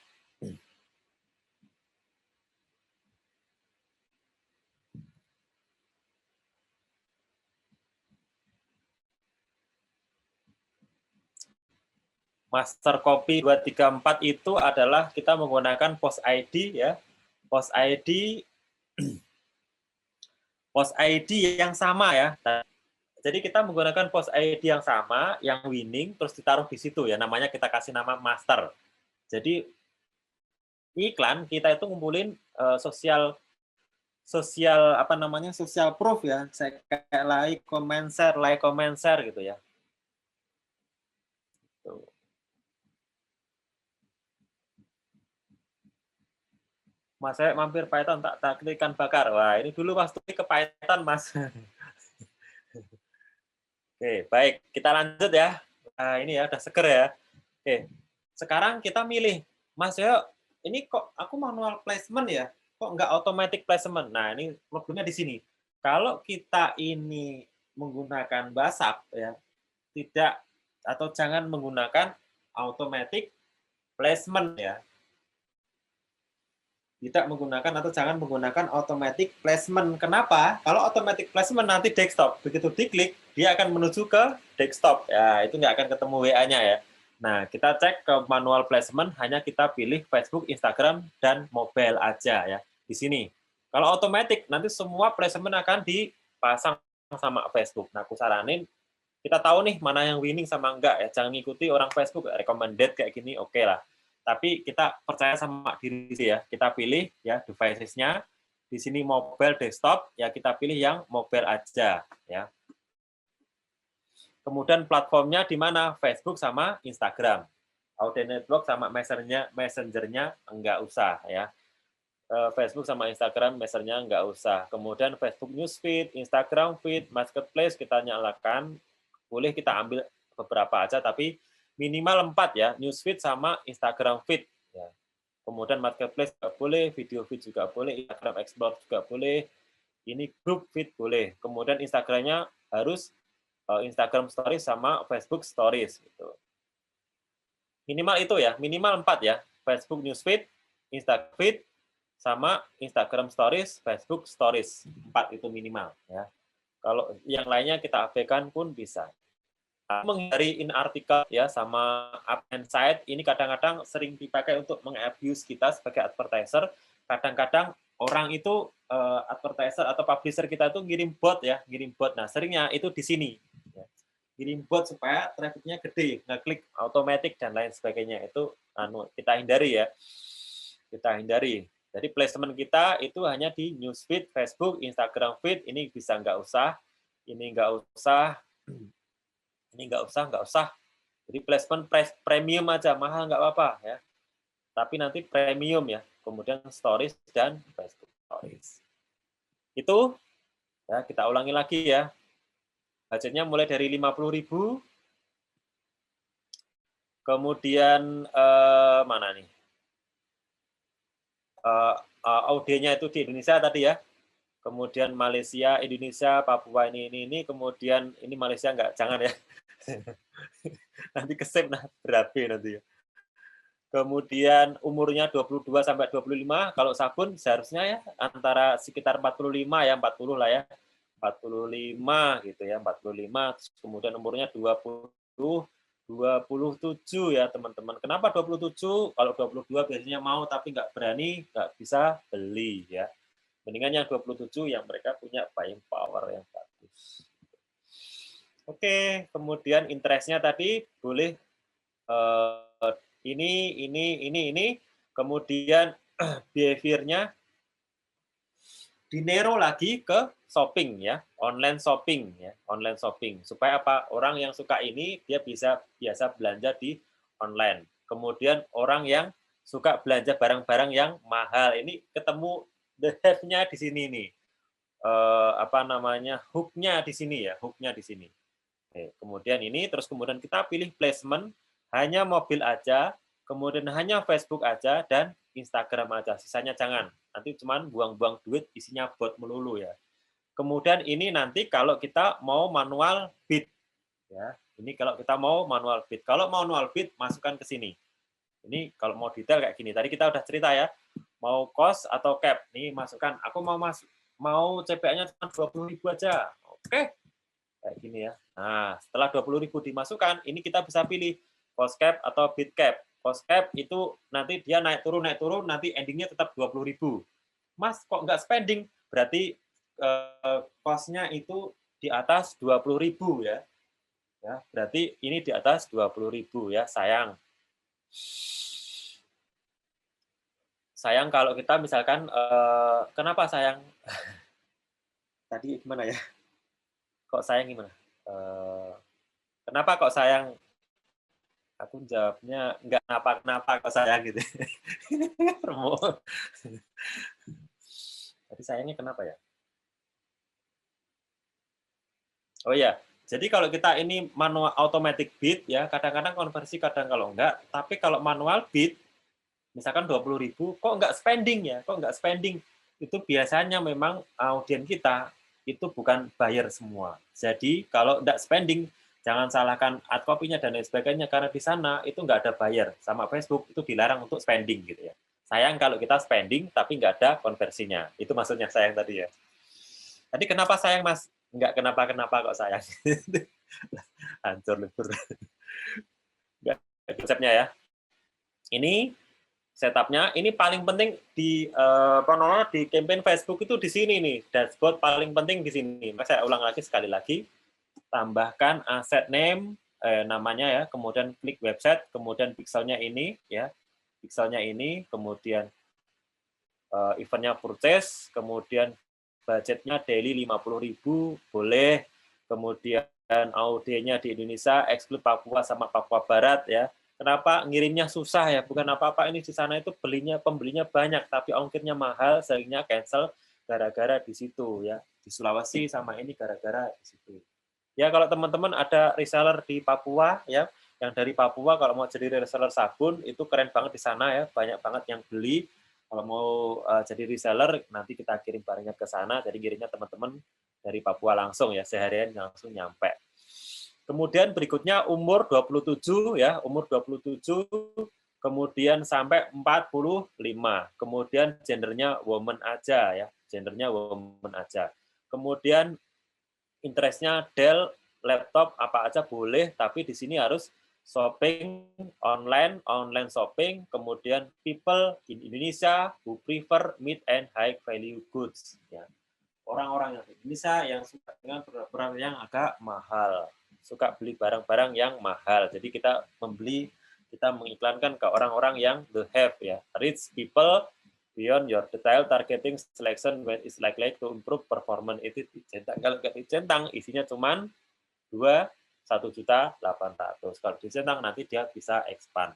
master copy 234 itu adalah kita menggunakan post ID ya. Post ID yang sama ya. Jadi kita menggunakan post ID yang sama, yang winning, terus ditaruh di situ ya. Namanya kita kasih nama master. Jadi iklan kita itu ngumpulin sosial apa namanya social proof ya. Saya kayak like, comment, share gitu ya. Tuh. Mas saya mampir Python tak ikan bakar. Wah, ini dulu waktu ke Python, Mas. Oke, baik. Kita lanjut ya. Nah, ini ya udah seger ya. Oke. Sekarang kita milih, Mas Yo, ini kok aku manual placement ya? Kok nggak automatic placement? Nah, ini problemnya di sini. Kalau kita ini menggunakan BASAP ya, tidak atau jangan menggunakan automatic placement ya. Tidak menggunakan atau jangan menggunakan automatic placement. Kenapa? Kalau automatic placement nanti desktop. Begitu diklik, dia akan menuju ke desktop. Ya, itu nggak akan ketemu WA-nya ya. Nah, kita cek ke manual placement, hanya kita pilih Facebook, Instagram, dan mobile aja ya. Di sini. Kalau automatic, nanti semua placement akan dipasang sama Facebook. Nah, aku saranin, kita tahu nih mana yang winning sama enggak ya. Jangan ngikuti orang Facebook, recommended kayak gini, oke lah. Tapi kita percaya sama diri ya. Kita pilih ya devices-nya. Di sini mobile, desktop, ya kita pilih yang mobile aja ya. Kemudian platformnya di mana? Facebook sama Instagram. Audio network sama messengernya enggak usah ya. Facebook sama Instagram messengernya enggak usah. Kemudian Facebook Newsfeed, Instagram Feed, Marketplace kita nyalakan. Boleh kita ambil beberapa aja, tapi minimal 4 ya, Newsfeed sama Instagram Feed. Ya. Kemudian Marketplace juga boleh, Video Feed juga boleh, Instagram Explore juga boleh, ini Group Feed boleh. Kemudian Instagramnya harus Instagram Stories sama Facebook Stories. Gitu. Minimal itu ya, minimal 4 ya, Facebook Newsfeed, Instagram Feed, sama Instagram Stories, Facebook Stories. 4 itu minimal. Ya. Kalau yang lainnya kita abaikan pun bisa. Menghindari in artikel ya sama up and side ini kadang-kadang sering dipakai untuk mengabuse kita sebagai advertiser. Kadang-kadang orang itu advertiser atau publisher kita itu ngirim bot ya, ngirim bot. Nah, seringnya itu di sini. Ya. Ngirim bot supaya trafficnya gede, ngeklik otomatis dan lain sebagainya. Itu kita hindari ya. Kita hindari. Jadi placement kita itu hanya di newsfeed, Facebook, Instagram feed, ini bisa nggak usah, ini nggak usah, ini nggak usah. Jadi placement premium aja, mahal nggak apa-apa ya. Tapi nanti premium ya. Kemudian stories dan Facebook stories. Itu ya kita ulangi lagi ya. Budgetnya mulai dari 50.000. Kemudian mana nih? Audionya itu di Indonesia tadi ya. Kemudian Malaysia, Indonesia, Papua ini, kemudian ini Malaysia nggak, jangan ya. Nanti kesep nah berabe nanti ya. Kemudian umurnya 22 sampai 25, kalau sabun seharusnya ya antara sekitar 45 ya, 40 lah ya. 45 gitu ya, 45, kemudian umurnya 27 ya teman-teman. Kenapa 27? Kalau 22 biasanya mau tapi nggak berani, nggak bisa beli ya. Mendingan yang 27 yang mereka punya buying power yang bagus. Oke, kemudian interest-nya tadi boleh ini, kemudian behavior-nya dinero lagi ke shopping ya, online shopping ya, online shopping. Supaya apa? Orang yang suka ini dia bisa biasa belanja di online. Kemudian orang yang suka belanja barang-barang yang mahal ini ketemu the have-nya di sini nih. Apa namanya? Hook-nya di sini ya, hook-nya di sini. Oke, kemudian ini terus kemudian kita pilih placement hanya mobil aja, kemudian hanya Facebook aja dan Instagram aja. Sisanya jangan. Nanti cuman buang-buang duit isinya bot melulu ya. Kemudian ini nanti kalau kita mau manual bid ya. Ini kalau kita mau manual bid. Kalau manual bid masukkan ke sini. Ini kalau mau detail kayak gini. Tadi kita udah cerita ya. Mau cost atau cap. Nih masukkan. Aku mau CPA-nya cuma 20.000 aja. Oke. Kayak gini ya. Nah, setelah 20.000 dimasukkan, ini kita bisa pilih postcap atau bitcap. Postcap itu nanti dia naik turun, nanti endingnya tetap 20.000. Mas, kok nggak spending? Berarti cost-nya itu di atas 20.000 ya. Ya, berarti ini di atas 20.000 ya, sayang. Sayang kalau kita misalkan, kenapa sayang? Tadi gimana ya? Kok sayang gimana? Kenapa kok sayang? Aku jawabnya nggak kenapa-kenapa kok sayang gitu. Tadi sayangnya kenapa ya? Oh iya, jadi kalau kita ini manual automatic bid ya, kadang-kadang konversi, kadang kalau enggak. Tapi kalau manual bid, misalkan 20.000, kok enggak spending ya? Kok enggak spending? Itu biasanya memang audien kita itu bukan buyer semua. Jadi kalau enggak spending, jangan salahkan ad copy-nya dan lain sebagainya, karena di sana itu enggak ada buyer. Sama Facebook itu dilarang untuk spending gitu ya. Sayang kalau kita spending tapi enggak ada konversinya. Itu maksudnya sayang tadi ya. Tadi kenapa sayang, Mas? Enggak kenapa-kenapa kok sayang. Hancur libur. Enggak, konsepnya ya. Ini setupnya, ini paling penting di di campaign Facebook itu di sini nih. Dashboard paling penting di sini. Saya ulang lagi sekali lagi. Tambahkan asset name, namanya ya, kemudian klik website, kemudian pixelnya ini ya. Pixelnya ini, kemudian eventnya purchase, kemudian budgetnya daily 50.000 boleh, kemudian audiennya di Indonesia, exclude Papua sama Papua Barat ya. Kenapa ngirimnya susah ya? Bukan apa-apa, ini di sana itu pembelinya banyak, tapi ongkirnya mahal, seringnya cancel gara-gara di situ ya. Di Sulawesi sama ini gara-gara di situ. Ya kalau teman-teman ada reseller di Papua ya, yang dari Papua kalau mau jadi reseller sabun itu keren banget di sana ya, banyak banget yang beli. Kalau mau jadi reseller, nanti kita kirim barangnya ke sana, jadi kirimnya teman-teman dari Papua langsung ya, seharian langsung nyampe. Kemudian berikutnya umur 27 ya, umur 27, kemudian sampai 45. Kemudian gendernya woman aja ya, gendernya woman aja. Kemudian interestnya Dell, laptop apa aja boleh, tapi di sini harus shopping online, online shopping, kemudian people in Indonesia who prefer mid and high value goods. Ya. Orang-orang yang di Indonesia yang suka dengan barang yang agak mahal, suka beli barang-barang yang mahal. Jadi kita mengiklankan ke orang-orang yang the have ya, rich people beyond your detail targeting selection when is likely to improve performance. Itu dicentang. Kalau nggak dicentang, isinya cuma 1.800.000. Kalau dicentang nanti dia bisa expand.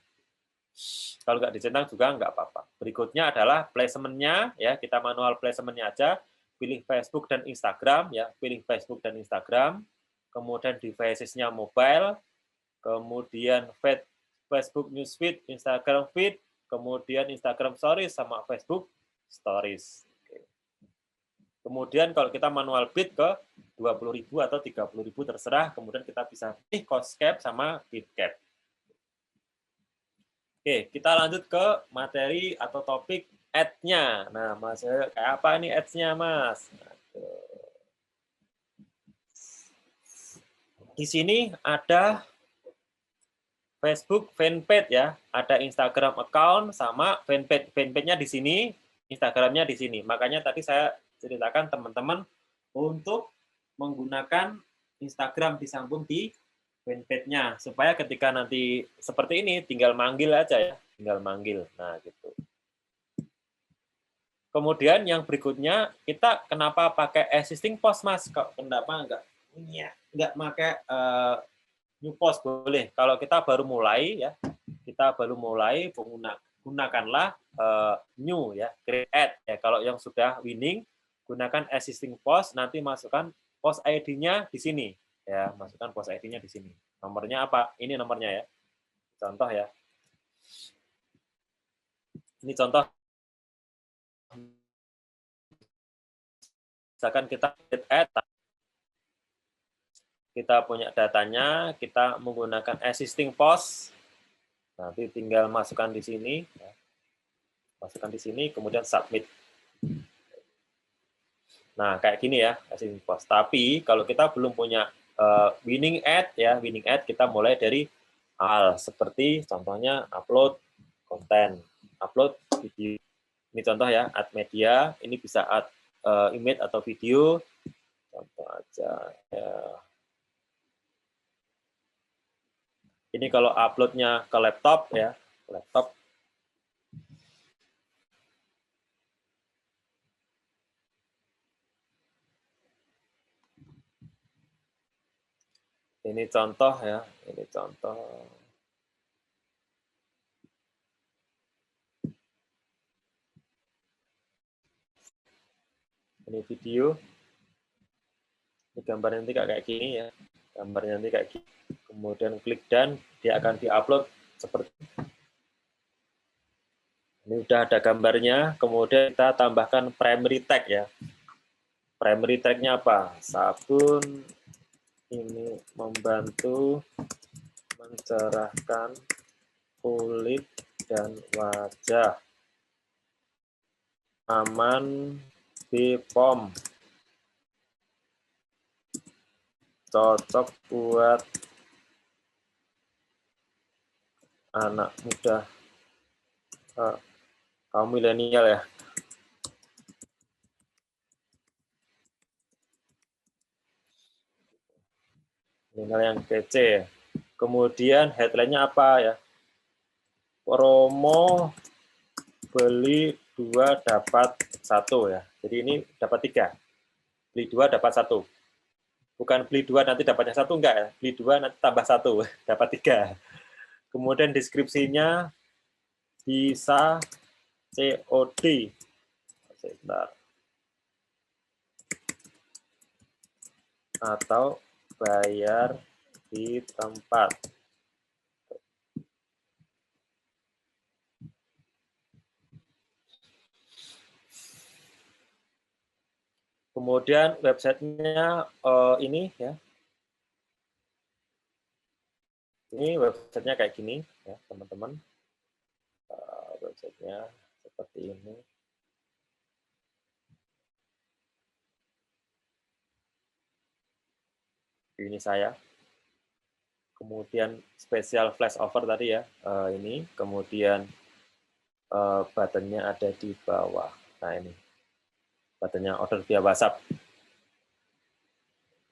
Kalau nggak dicentang juga nggak apa-apa. Berikutnya adalah placement-nya ya, kita manual placement-nya aja. Pilih Facebook dan Instagram ya, pilih Facebook dan Instagram. Kemudian devices-nya mobile, kemudian Facebook Newsfeed, Instagram Feed, kemudian Instagram Stories sama Facebook Stories. Kemudian kalau kita manual bid ke 20.000 atau 30.000 terserah, kemudian kita bisa pilih cost cap sama bid cap. Oke, kita lanjut ke materi atau topik ad-nya. Nah, Mas, kayak apa nih ads-nya, Mas? Di sini ada Facebook fanpage ya, ada Instagram account sama fanpage. Fanpage-nya di sini, Instagram-nya di sini. Makanya tadi saya ceritakan teman-teman untuk menggunakan Instagram disambung di fanpage-nya supaya ketika nanti seperti ini tinggal manggil aja ya, tinggal manggil. Nah, gitu. Kemudian yang berikutnya, kita kenapa pakai existing post, Mas? Kenapa enggak pakai new post? Boleh. Kalau kita baru mulai ya, gunakanlah new ya, create ad ya. Kalau yang sudah winning, gunakan existing post, nanti masukkan post ID-nya di sini ya, masukkan post ID-nya di sini. Nomornya apa? Ini nomornya ya. Contoh ya. Ini contoh. Misalkan kita create ad, kita punya datanya, kita menggunakan existing post, nanti tinggal masukkan di sini, masukkan di sini, kemudian submit. Nah, kayak gini ya, existing post. Tapi kalau kita belum punya winning ad ya, winning ad kita mulai dari hal seperti contohnya upload konten, upload video. Ini contoh ya, add media, ini bisa add image atau video. Contoh aja ya. Ini kalau uploadnya ke laptop ya, laptop. Ini contoh ya, ini contoh. Ini video. Ini gambarnya nanti kayak gini ya. Gambarnya nanti kayak gini. Kemudian klik dan dia akan diupload seperti ini. Udah ada gambarnya, kemudian kita tambahkan primary tag ya. Primary tag-nya apa? Sabun ini membantu mencerahkan kulit dan wajah. Aman BPOM. Cocok buat anak muda. Kaum milenial ya. Milenial yang kece. Kemudian headline-nya apa ya? Promo beli 2 dapat 1 ya. Jadi ini dapat 3. Beli 2 dapat 1. Bukan beli 2 nanti dapatnya 1, enggak ya. Beli 2 nanti tambah 1, dapat 3. Kemudian deskripsinya bisa COD. Sebentar. Atau bayar di tempat. Kemudian websitenya ini ya. Ini websitenya kayak gini ya teman-teman. Websitenya seperti ini. Ini saya. Kemudian spesial flashover tadi ya. Ini. Kemudian buttonnya ada di bawah. Nah ini. Buttonnya order via WhatsApp.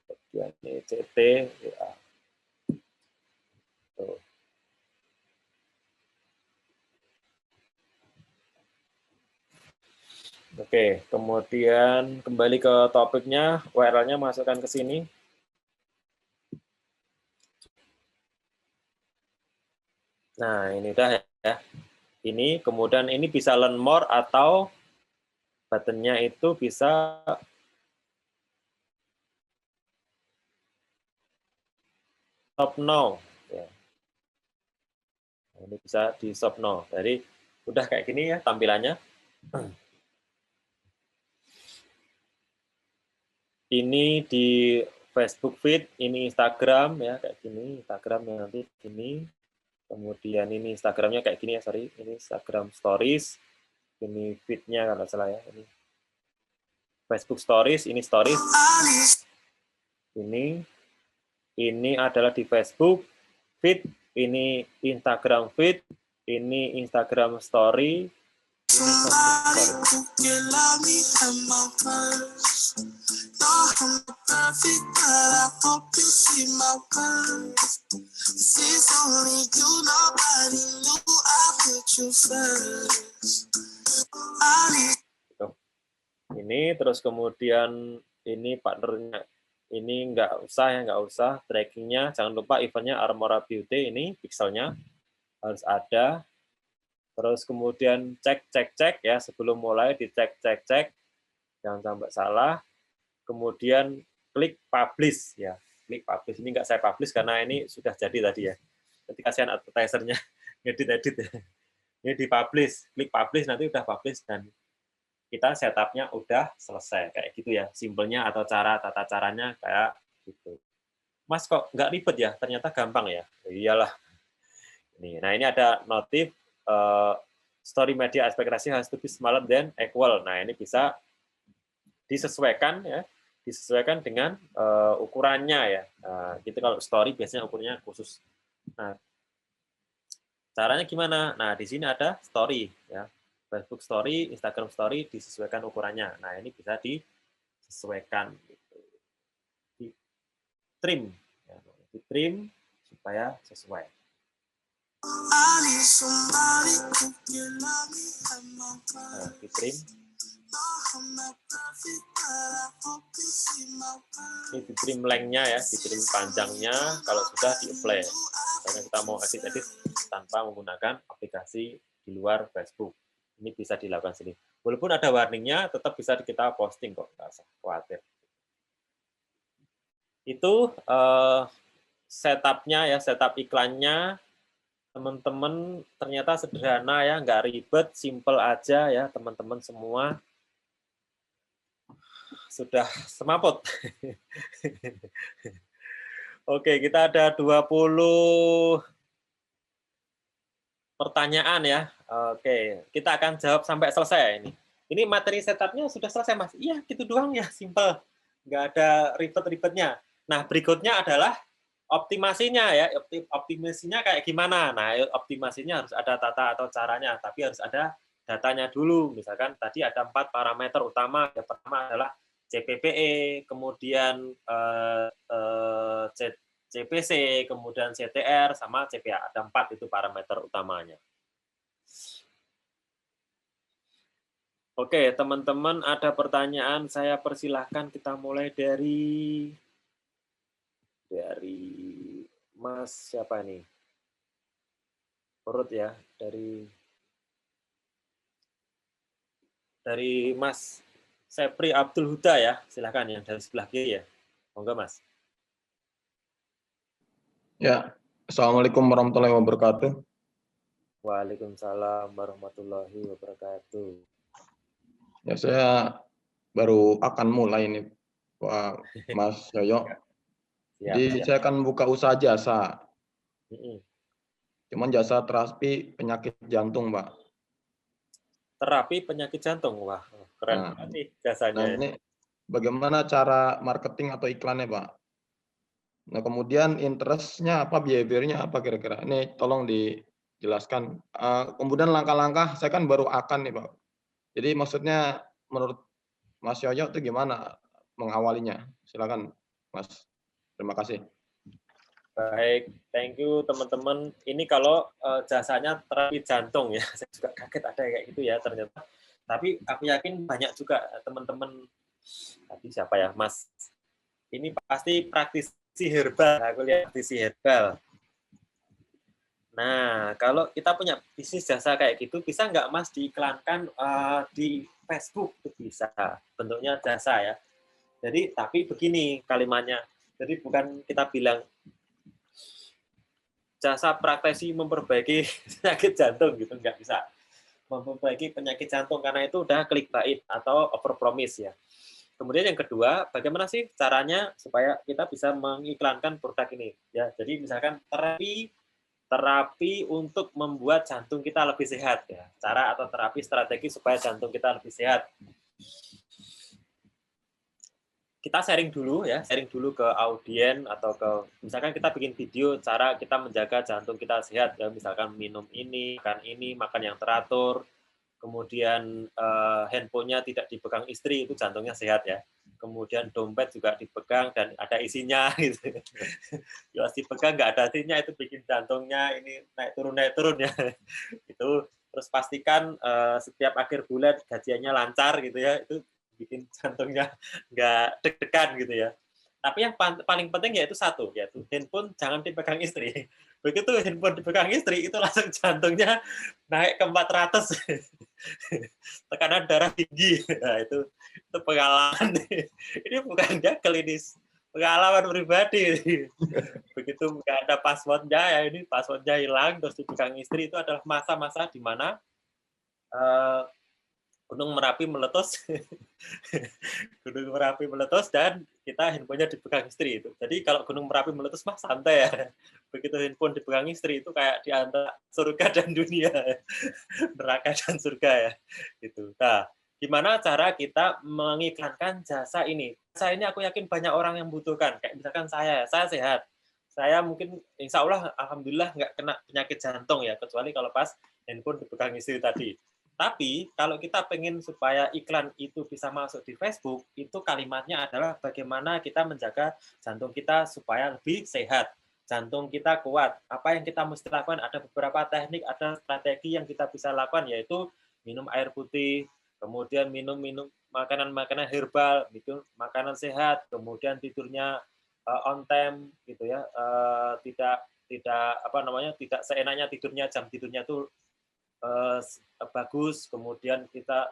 Kemudian ini CT. Ya. Tuh. Oke, kemudian kembali ke topiknya, URL-nya masukkan ke sini. Nah, ini udah ya. Ini, kemudian ini bisa learn more atau buttonnya itu bisa stop now. Ya. Ini bisa di stop now. Jadi udah kayak gini ya tampilannya. Ini di Facebook feed, ini Instagram ya kayak gini, Instagramnya nanti gini. Kemudian ini Instagramnya kayak gini ya, sorry, ini Instagram Stories, ini feed-nya kalau salah ya, ini Facebook Stories, ini Stories, ini adalah di Facebook feed, ini Instagram feed, ini Instagram Story, ini ini terus kemudian ini partnernya ini nggak usah trackingnya, jangan lupa eventnya Armora Beauty ini pixelnya harus ada. Terus kemudian cek ya sebelum mulai dicek jangan sampai salah. Kemudian klik publish ya, klik publish ini nggak saya publish karena ini sudah jadi tadi ya. Nanti kasihan advertisernya ngedit ya. Ini di publish, klik publish nanti udah publish dan kita setupnya udah selesai kayak gitu ya, simpelnya atau tata caranya kayak gitu. Mas kok nggak ribet ya? Ternyata gampang ya. Iyalah. Nah ini ada notif story media ekspektasi has to be smaller than equal. Nah ini bisa disesuaikan ya, disesuaikan dengan ukurannya ya. Gitu kalau story biasanya ukurannya khusus. Nah Caranya gimana? Nah, di sini ada story ya. Facebook story, Instagram story disesuaikan ukurannya. Nah, ini bisa disesuaikan gitu. Di trim ya, di trim supaya sesuai. Nah, di trim. Ini di trim length-nya ya, di trim panjangnya. Kalau sudah di apply, misalnya kita mau edit tanpa menggunakan aplikasi di luar Facebook, ini bisa dilakukan sini. Walaupun ada warningnya, tetap bisa kita posting kok, nggak usah khawatir. Itu setupnya ya, setup iklannya. Teman-teman ternyata sederhana ya, nggak ribet, simple aja ya teman-teman semua. Sudah semaput. Oke, kita ada 20 pertanyaan ya. Oke, kita akan jawab sampai selesai ini. Ini materi setupnya sudah selesai, Mas. Iya, gitu doang ya, simple. Nggak ada ribet-ribetnya. Nah, berikutnya adalah optimasinya ya. Optimasinya kayak gimana? Nah, optimasinya harus ada tata atau caranya, tapi harus ada datanya dulu. Misalkan tadi ada 4 parameter utama. Yang pertama adalah CPPE, kemudian CPC, kemudian CTR, sama CPA. Ada 4 itu parameter utamanya. Oke, teman-teman ada pertanyaan, saya persilahkan kita mulai dari Mas siapa nih? Urut ya, dari Mas Sepri Abdul Huda ya, silahkan yang dari sebelah kiri ya. Monggo Mas. Ya, Assalamualaikum warahmatullahi wabarakatuh. Waalaikumsalam warahmatullahi wabarakatuh. Ya, saya baru akan mulai nih, Pak Mas Yoyo. Jadi saya akan buka usaha jasa. Cuman jasa terapi penyakit jantung, Pak. Terapi penyakit jantung, wah keren banget jasanya. Nah, ini bagaimana cara marketing atau iklannya, Pak? Nah, kemudian interest-nya apa, behavior-nya apa kira-kira? Ini tolong dijelaskan. Kemudian langkah-langkah, saya kan baru akan nih, Pak. Jadi maksudnya menurut Mas Yoyo itu gimana mengawalinya? Silakan, Mas. Terima kasih. Baik, thank you teman-teman. Ini kalau jasanya terapi jantung ya, saya juga kaget ada kayak gitu ya ternyata. Tapi aku yakin banyak juga teman-teman. Tadi siapa ya, Mas? Ini pasti praktisi herbal. Aku lihat praktisi herbal. Nah, kalau kita punya bisnis jasa kayak gitu, bisa nggak Mas diiklankan di Facebook? Itu bisa, bentuknya jasa ya. Jadi, tapi begini kalimatnya. Jadi bukan kita bilang jasa praktisi memperbaiki penyakit jantung gitu, nggak bisa. Memperbaiki penyakit jantung karena itu udah clickbait atau overpromise ya. Kemudian yang kedua, bagaimana sih caranya supaya kita bisa mengiklankan produk ini? Ya, jadi misalkan terapi untuk membuat jantung kita lebih sehat ya. Cara atau terapi strategi supaya jantung kita lebih sehat. Kita sharing dulu ke audien atau ke misalkan kita bikin video cara kita menjaga jantung kita sehat ya, misalkan minum ini, makan yang teratur, kemudian handphonenya tidak dipegang istri itu jantungnya sehat ya. Kemudian dompet juga dipegang dan ada isinya gitu. Ya dipegang nggak ada isinya itu bikin jantungnya ini naik turun ya. Itu terus pastikan setiap akhir bulan gajiannya lancar gitu ya, itu bikin jantungnya nggak deg-degan gitu ya. Tapi yang paling penting yaitu satu, yaitu handphone jangan dipegang istri. Begitu handphone dipegang istri, itu langsung jantungnya naik ke 400. Tekanan darah tinggi. Nah, itu pengalaman. Ini bukan dia klinis, pengalaman pribadi. Begitu nggak ada passwordnya, ya ini passwordnya hilang, terus dipegang istri, itu adalah masa-masa di mana Gunung Merapi meletus, Gunung Merapi meletus dan kita handphonenya dipegang istri itu. Jadi kalau Gunung Merapi meletus mah santai ya. Begitu handphone dipegang istri itu kayak di antara surga dan dunia, neraka dan surga ya. Gitu. Nah, gimana cara kita mengiklankan jasa ini? Jasa ini aku yakin banyak orang yang butuhkan. Kayak misalkan saya sehat. saya mungkin insya Allah alhamdulillah nggak kena penyakit jantung ya, kecuali kalau pas handphone dipegang istri tadi. Tapi kalau kita pengen supaya iklan itu bisa masuk di Facebook, itu kalimatnya adalah bagaimana kita menjaga jantung kita supaya lebih sehat, jantung kita kuat. Apa yang kita mesti lakukan? Ada beberapa teknik, ada strategi yang kita bisa lakukan, yaitu minum air putih, kemudian minum makanan-makanan herbal, gitu, makanan sehat, kemudian tidurnya on time gitu ya, tidak tidak apa namanya, tidak seenaknya tidurnya, jam tidurnya tuh bagus, kemudian kita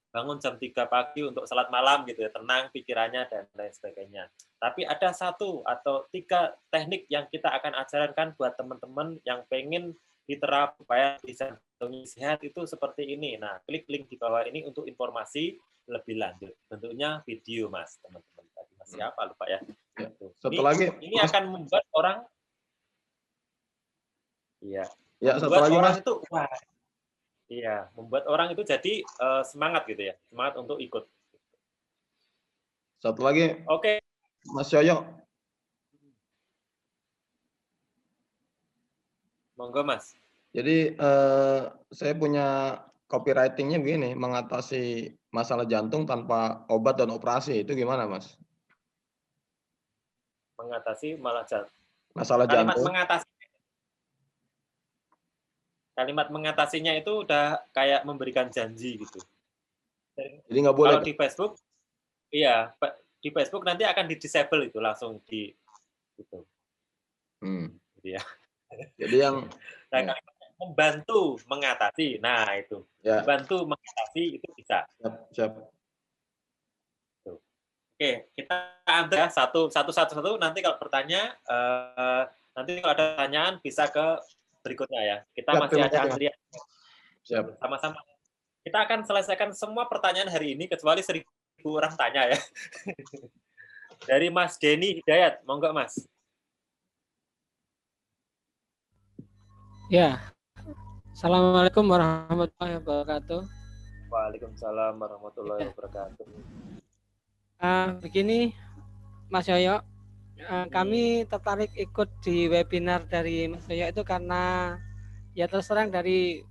bangun jam 3 pagi untuk salat malam gitu ya, tenang pikirannya dan lain sebagainya. Tapi ada 1 atau 3 teknik yang kita akan ajarkan buat teman-teman yang pengen diterap supaya bisa sehat itu seperti ini. Nah, klik link di bawah ini untuk informasi lebih lanjut. Bentuknya video, Mas, teman-teman. Tadi masih apa lupa ya. Ya. Tuh. Satu lagi, Ini akan membuat orang iya, ya satu membuat lagi orang Mas. itu wah, iya, membuat orang itu jadi semangat gitu ya, semangat untuk ikut. Satu lagi, Oke, Mas Yoyo. monggo Mas. Jadi saya punya copywriting-nya begini, mengatasi masalah jantung tanpa obat dan operasi, itu gimana Mas? Mengatasi malah jantung. Masalah Kalimat jantung. mengatasi, kalimat mengatasinya itu udah kayak memberikan janji gitu. Jadi nggak boleh. Kalau di Facebook, iya, di Facebook nanti akan di-disable itu langsung di gitu. Gitu ya. Jadi yang Nah, ya, kalimatnya membantu mengatasi. Nah, itu. ya Membantu mengatasi itu bisa. siap, siap. Tuh. Oke, kita ambil ya satu nanti kalau bertanya nanti kalau ada pertanyaan bisa ke berikutnya ya. Kita Siap, masih terima ada kasih Mas. antrian Siap. sama-sama. Kita akan selesaikan semua pertanyaan hari ini kecuali 1.000 orang tanya ya. Dari Mas Denny Hidayat, monggo Mas. Ya, Assalamualaikum warahmatullahi wabarakatuh. Waalaikumsalam warahmatullahi wabarakatuh. Begini, Mas Yoyo, kami tertarik ikut di webinar dari Mas Yoyo itu karena ya terus terang dari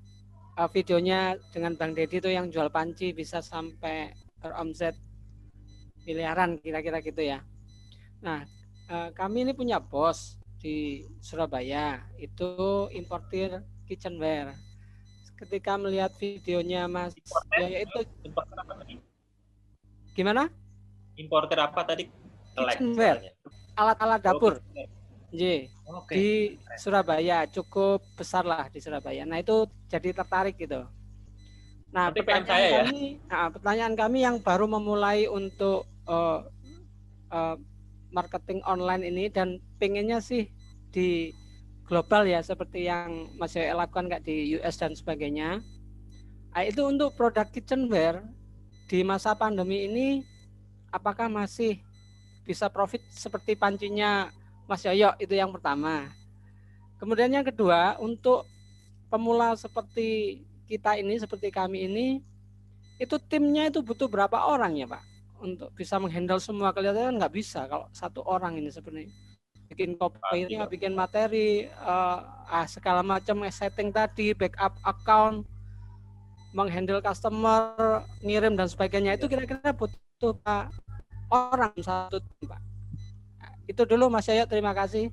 videonya dengan Bang Deddy itu yang jual panci bisa sampai beromset miliaran kira-kira gitu ya. Nah, kami ini punya bos di Surabaya, itu importir kitchenware. Ketika melihat videonya Mas Yoyo itu Importer apa tadi? gimana? Importer apa tadi? Kitchenware, alat-alat dapur. Oke. Di Surabaya cukup besar lah di Surabaya. Nah itu jadi tertarik gitu. Nah pertanyaan kami yang baru memulai untuk marketing online ini dan pengennya sih di global ya seperti yang Mas Yoyo lakukan kayak di US dan sebagainya. Nah, itu untuk produk kitchenware di masa pandemi ini apakah masih bisa profit seperti pancinya Mas Yoyo, itu yang pertama. Kemudian yang kedua, untuk pemula seperti kita ini, seperti kami ini, itu timnya itu butuh berapa orang ya Pak? Untuk bisa menghandle semua, kelihatan nggak bisa kalau satu orang ini sebenarnya. Bikin copy-nya, bikin materi, segala macam setting tadi, backup account, menghandle customer, ngirim dan sebagainya, itu kira-kira butuh Pak orang satu tim Pak. Itu dulu Mas Yoyo, terima kasih.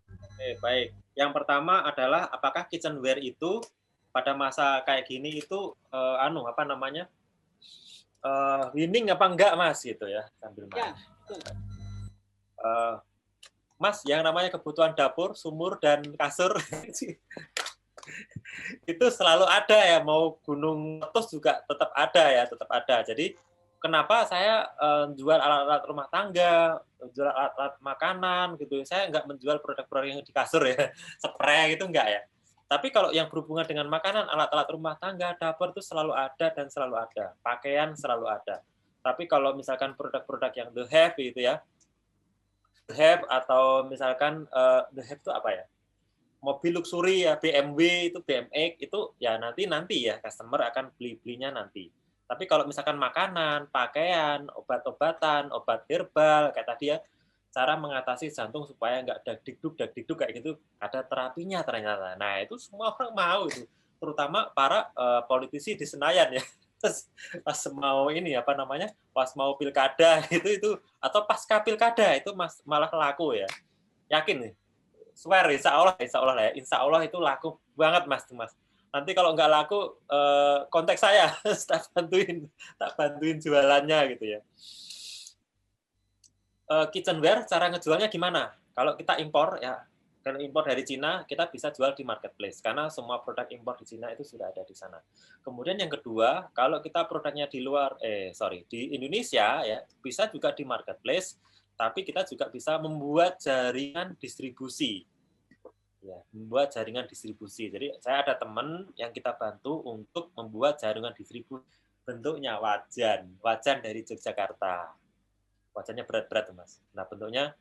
Oke, baik. Yang pertama adalah apakah kitchenware itu pada masa kayak gini itu winning apa enggak Mas gitu ya sambil Mas. Ya, Mas, yang namanya kebutuhan dapur, sumur dan kasur itu selalu ada ya, mau gunung meletus juga tetap ada ya, tetap ada. Jadi kenapa saya jual alat-alat rumah tangga, jual alat-alat makanan gitu. Saya nggak menjual produk-produk yang di kasur ya, spray gitu enggak ya. Tapi kalau yang berhubungan dengan makanan, alat-alat rumah tangga, dapur itu selalu ada dan selalu ada. Pakaian selalu ada. Tapi kalau misalkan produk-produk yang the have gitu ya, the have atau misalkan the have itu apa ya? Mobil luxury ya, BMW itu, BMX itu ya nanti ya customer akan belinya nanti. Tapi kalau misalkan makanan, pakaian, obat-obatan, obat herbal kayak tadi ya, cara mengatasi jantung supaya nggak dag-digdug kayak gitu, ada terapinya ternyata. Nah, itu semua orang mau itu, terutama para politisi di Senayan ya. Terus pas mau ini apa namanya, pas mau pilkada itu atau pasca pilkada itu malah laku ya. Yakin nih, swear insya Allah lah ya, insya Allah itu laku banget mas. Nanti kalau nggak laku kontak saya, tak bantuin jualannya gitu ya. Kitchenware cara ngejualnya gimana? Kalau kita impor ya, kalau impor dari Cina kita bisa jual di marketplace karena semua produk impor di Cina itu sudah ada di sana. Kemudian yang kedua, kalau kita produknya di di Indonesia ya bisa juga di marketplace, tapi kita juga bisa membuat jaringan distribusi. Ya, membuat jaringan distribusi. Jadi saya ada teman yang kita bantu untuk membuat jaringan distribusi, bentuknya wajan dari Yogyakarta. Wajannya berat-berat mas. Nah bentuknya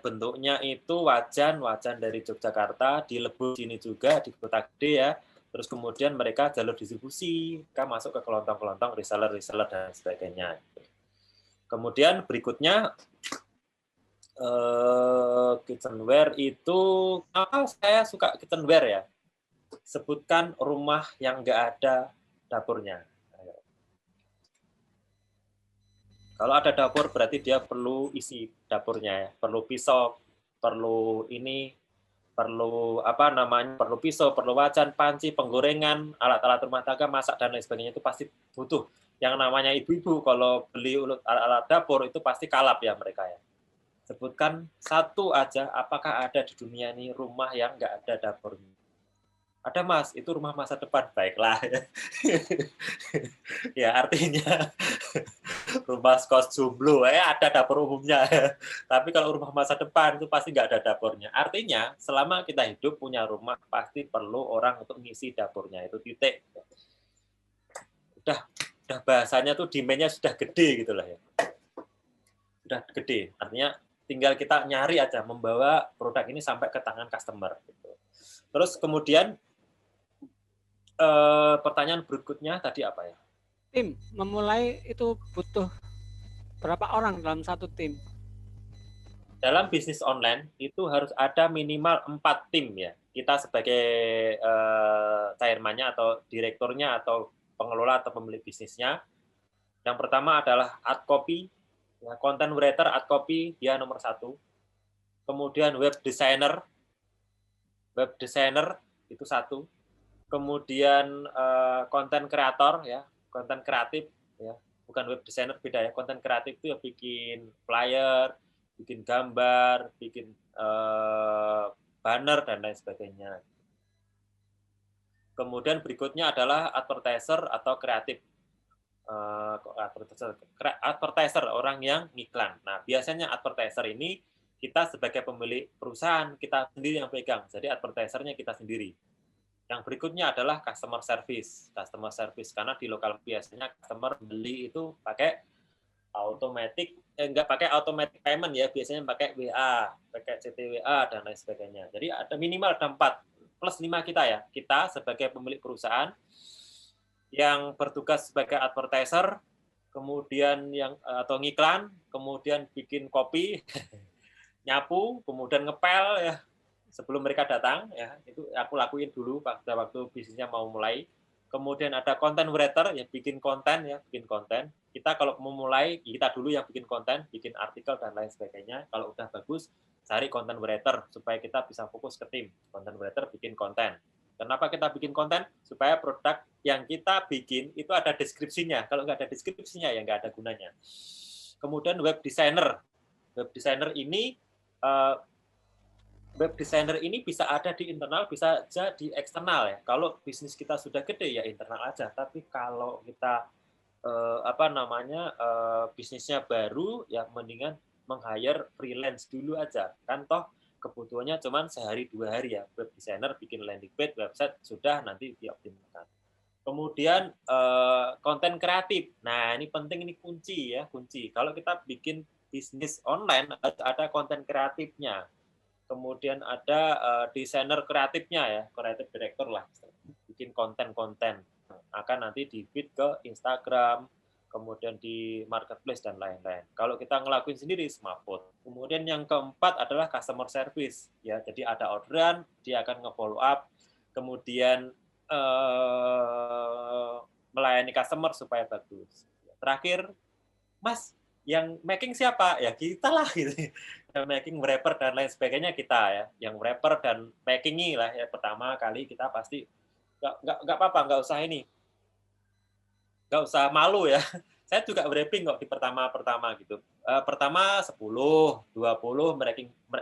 bentuknya itu wajan dari Yogyakarta, dilebur sini juga di Kota Gede ya. Terus kemudian mereka jalur distribusi, kan masuk ke kelontong-kelontong reseller dan sebagainya. Kemudian berikutnya kitchenware itu, apa saya suka kitchenware ya? Sebutkan rumah yang nggak ada dapurnya. Kalau ada dapur berarti dia perlu isi dapurnya ya, perlu pisau, perlu pisau, perlu wajan, panci, penggorengan, alat-alat rumah tangga, masak dan lain sebagainya itu pasti butuh. Yang namanya ibu-ibu kalau beli alat-alat dapur itu pasti kalap ya mereka ya. Sebutkan satu aja, apakah ada di dunia ini rumah yang nggak ada dapurnya? Ada mas, itu rumah masa depan. Baiklah. Ya artinya rumah kos jomblo ada dapur umumnya. Tapi kalau rumah masa depan itu pasti nggak ada dapurnya. Artinya selama kita hidup punya rumah pasti perlu orang untuk ngisi dapurnya, itu titik. Udah bahasanya tuh demand-nya sudah gede gitu lah ya. Sudah gede. Artinya tinggal kita nyari aja membawa produk ini sampai ke tangan customer gitu. Terus kemudian pertanyaan berikutnya tadi apa ya? Tim memulai itu butuh berapa orang dalam satu tim? Dalam bisnis online itu harus ada minimal 4 tim ya. Kita sebagai chairman-nya atau direkturnya atau pengelola atau pemilik bisnisnya. Yang pertama adalah ad copy, ya, content writer ad copy dia nomor 1. Kemudian web designer itu 1. Kemudian konten kreator ya, konten kreatif ya, bukan web designer beda ya. Konten kreatif itu ya bikin flyer, bikin gambar, bikin banner dan lain sebagainya. Kemudian berikutnya adalah advertiser atau kreatif. Advertiser orang yang ngiklan. Nah, biasanya advertiser ini kita sebagai pemilik perusahaan kita sendiri yang pegang. Jadi advertisernya kita sendiri. Yang berikutnya adalah customer service karena di lokal biasanya customer beli itu pakai nggak pakai automatic payment ya, biasanya pakai WA, pakai CTWA dan lain sebagainya. Jadi ada minimal 4 plus 5 kita ya. Kita sebagai pemilik perusahaan yang bertugas sebagai advertiser, kemudian atau ngiklan, kemudian bikin kopi, nyapu, kemudian ngepel ya. Sebelum mereka datang ya, itu aku lakuin dulu pada waktu bisnisnya mau mulai. Kemudian ada content writer yang bikin konten. Kita kalau mau mulai, kita dulu yang bikin konten, bikin artikel dan lain sebagainya. Kalau udah bagus, cari content writer supaya kita bisa fokus ke tim. Content writer bikin konten. Kenapa kita bikin konten? Supaya produk yang kita bikin itu ada deskripsinya. Kalau nggak ada deskripsinya ya nggak ada gunanya. Kemudian web designer. Web designer ini bisa ada di internal, bisa aja di eksternal ya. Kalau bisnis kita sudah gede ya internal aja. Tapi kalau kita bisnisnya baru ya mendingan meng-hire freelance dulu aja. Kan toh kebutuhannya cuma sehari 2 hari ya. Web designer bikin landing page, website sudah nanti dioptimalkan. Kemudian konten kreatif. Nah, ini penting, ini kunci. Kalau kita bikin bisnis online ada konten kreatifnya. Kemudian ada desainer kreatifnya ya, kreatif director lah, bikin konten-konten akan nanti di-feed ke Instagram, ke kemudian di marketplace dan lain-lain. Kalau kita ngelakuin sendiri smartphone. Kemudian yang keempat adalah customer service, ya. Jadi ada orderan, dia akan nge-follow up, kemudian melayani customer supaya bagus. Terakhir, Mas, yang making siapa? Ya kita lah gitu. Yang making wrapper dan lain sebagainya kita ya. Yang wrapper dan packing lah ya, pertama kali kita pasti nggak apa-apa, nggak usah ini. Nggak usah malu ya. Saya juga wrapping kok di pertama gitu. Pertama 10, 20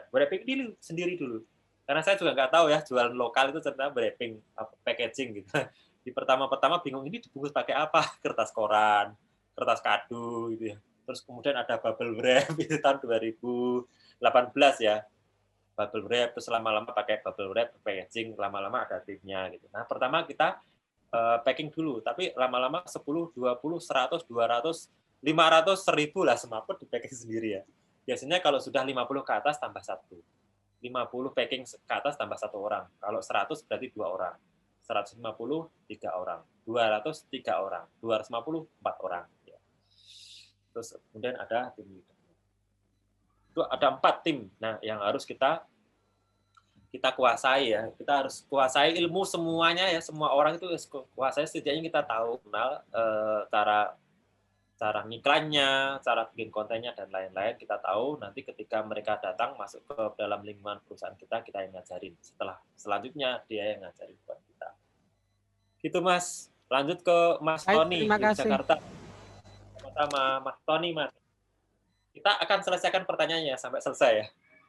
wrapping dulu sendiri dulu. Karena saya juga nggak tahu ya jualan lokal itu ternyata wrapping, packaging gitu. Di pertama bingung ini dibungkus pakai apa? Kertas koran, kertas kado gitu ya. Terus kemudian ada bubble wrap itu tahun 2018 ya. Bubble wrap, terus lama-lama pakai bubble wrap, packaging, lama-lama ada tipnya gitu. Nah, pertama kita packing dulu, tapi lama-lama 10, 20, 100, 200, 500, 1000 lah smartphone di packing sendiri ya. Biasanya kalau sudah 50 ke atas tambah 1. 50 packing ke atas tambah 1 orang. Kalau 100 berarti 2 orang. 150, 3 orang. 200, 3 orang. 250, 4 orang. Ya. Terus kemudian ada tim leader. Itu ada 4 tim. Nah, yang harus kita kuasai ya. Kita harus kuasai ilmu semuanya ya, semua orang itu kuasai, setidaknya kita tahu kenal cara ngiklannya, cara bikin kontennya dan lain-lain, kita tahu. Nanti ketika mereka datang masuk ke dalam lingkungan perusahaan kita yang ngajarin. Selanjutnya dia yang ngajarin buat kita. Gitu Mas. Lanjut ke Mas Tony di Jakarta. Sama Mas Tony, Mas. Kita akan selesaikan pertanyaannya sampai selesai ya.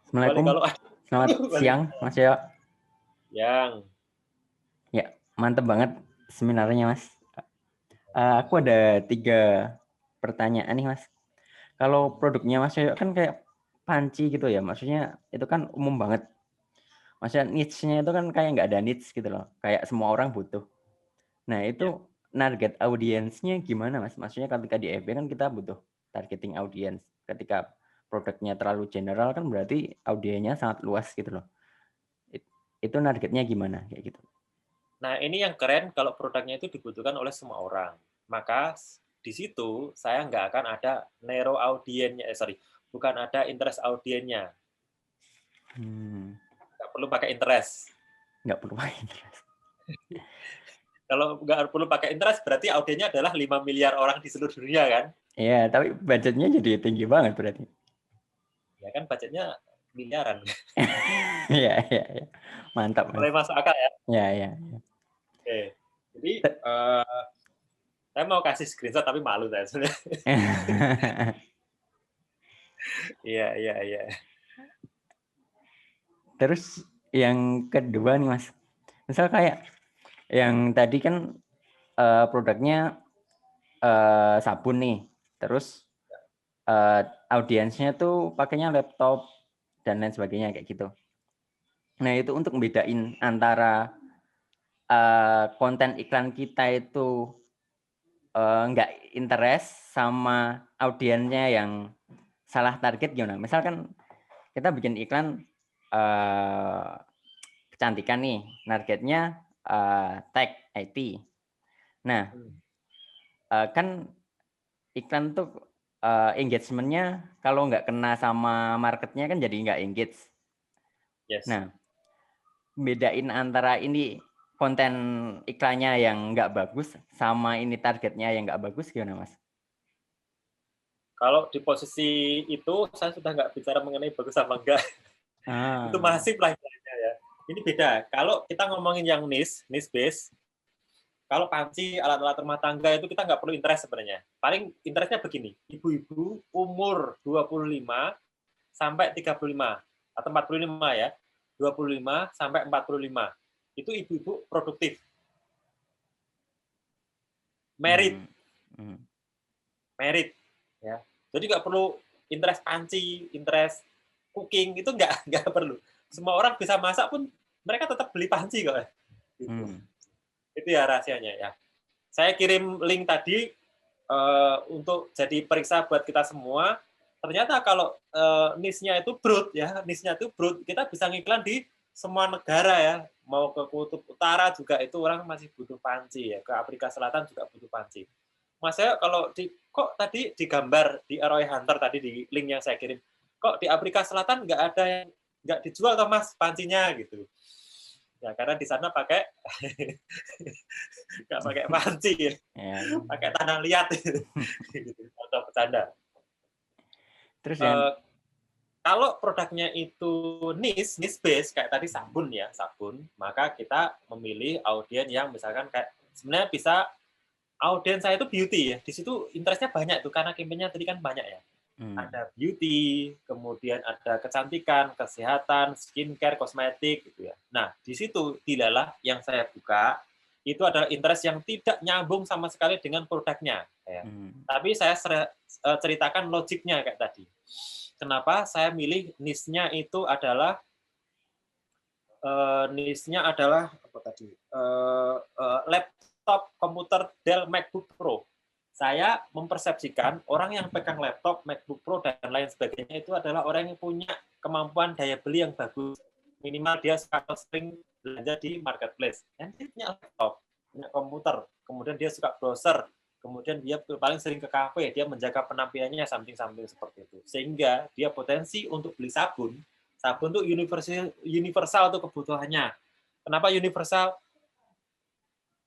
Assalamualaikum. Selamat siang, Mas Yo. Yang. Ya, mantep banget seminarnya, Mas. Aku ada 3 pertanyaan nih, Mas. Kalau produknya Mas Yo kan kayak panci gitu ya, maksudnya itu kan umum banget. Maksudnya niche-nya itu kan kayak nggak ada niche gitu loh, kayak semua orang butuh. Nah, itu target audiensnya gimana, Mas? Maksudnya ketika di FB kan kita butuh targeting audience. Ketika produknya terlalu general kan berarti audiensnya sangat luas gitu loh. Itu targetnya gimana kayak gitu? Nah, ini yang keren kalau produknya itu dibutuhkan oleh semua orang. Maka di situ saya nggak akan ada narrow audiensnya, bukan ada interest audiensnya. Nggak perlu pakai interest. Nggak perlu pakai interest. Kalau nggak perlu pakai interest berarti audiensnya adalah 5 miliar orang di seluruh dunia kan? Iya, tapi budgetnya jadi tinggi banget berarti. Ya kan budgetnya miliaran. Iya. Mantap. Mulai masuk akal ya? Iya. Oke. Jadi saya mau kasih screenshot tapi malu saya sebenarnya. Iya. Terus yang kedua nih Mas, misal kayak yang tadi kan produknya sabun nih, terus audiensnya tuh pakainya laptop dan lain sebagainya kayak gitu. Nah itu untuk membedain antara konten iklan kita itu nggak interest sama audiensnya yang salah target gimana? Misalkan kita bikin iklan kecantikan nih, targetnya tech IT. Nah, kan iklan tuh engagement-nya kalau nggak kena sama marketnya kan jadi nggak engage. Yes. Nah, bedain antara ini konten iklannya yang nggak bagus sama ini targetnya yang nggak bagus gimana, Mas? Kalau di posisi itu saya sudah nggak bicara mengenai bagus apa enggak. Itu masif lah ya. Ini beda. Kalau kita ngomongin yang niche base, kalau panci, alat-alat rumah tangga itu kita nggak perlu interest sebenarnya. Paling interestnya begini, ibu-ibu umur 25 sampai 35 atau 45 ya, 25 sampai 45. Itu ibu-ibu produktif. Merit. Ya. Jadi nggak perlu interest panci, interest cooking, itu nggak perlu. Semua orang bisa masak pun mereka tetap beli panci kok. Gitu. Itu ya rahasianya ya. Saya kirim link tadi untuk jadi periksa buat kita semua. Ternyata kalau niche-nya itu broad ya, kita bisa ngiklan di semua negara ya. Mau ke Kutub Utara juga itu orang masih butuh panci ya, ke Afrika Selatan juga butuh panci. Mas Yoyo kalau kok tadi digambar di ROI Hunter tadi di link yang saya kirim, kok di Afrika Selatan nggak ada yang nggak dijual toh Mas pancinya gitu. Ya karena di sana pakai nggak pakai panci, pakai tanah liat gitu. Atau bercanda. Terus yang kalau produknya itu niche base kayak tadi sabun, maka kita memilih audiens yang misalkan kayak sebenarnya bisa audiens saya itu beauty ya. Di situ interestnya banyak tuh karena campaign-nya tadi kan banyak ya. Ada beauty, kemudian ada kecantikan, kesehatan, skincare, kosmetik gitu ya. Nah, di situ dilalah yang saya buka itu adalah interest yang tidak nyambung sama sekali dengan produknya ya. Tapi saya ceritakan logiknya kayak tadi. Kenapa saya milih niche-nya itu adalah apa tadi? Laptop komputer Dell MacBook Pro. Saya mempersepsikan orang yang pegang laptop, MacBook Pro, dan lain sebagainya itu adalah orang yang punya kemampuan daya beli yang bagus. Minimal dia suka sering belanja di marketplace. Dan dia punya laptop, punya komputer, kemudian dia suka browser, kemudian dia paling sering ke kafe, dia menjaga penampilannya something seperti itu. Sehingga dia potensi untuk beli sabun. Sabun itu universal untuk kebutuhannya. Kenapa universal?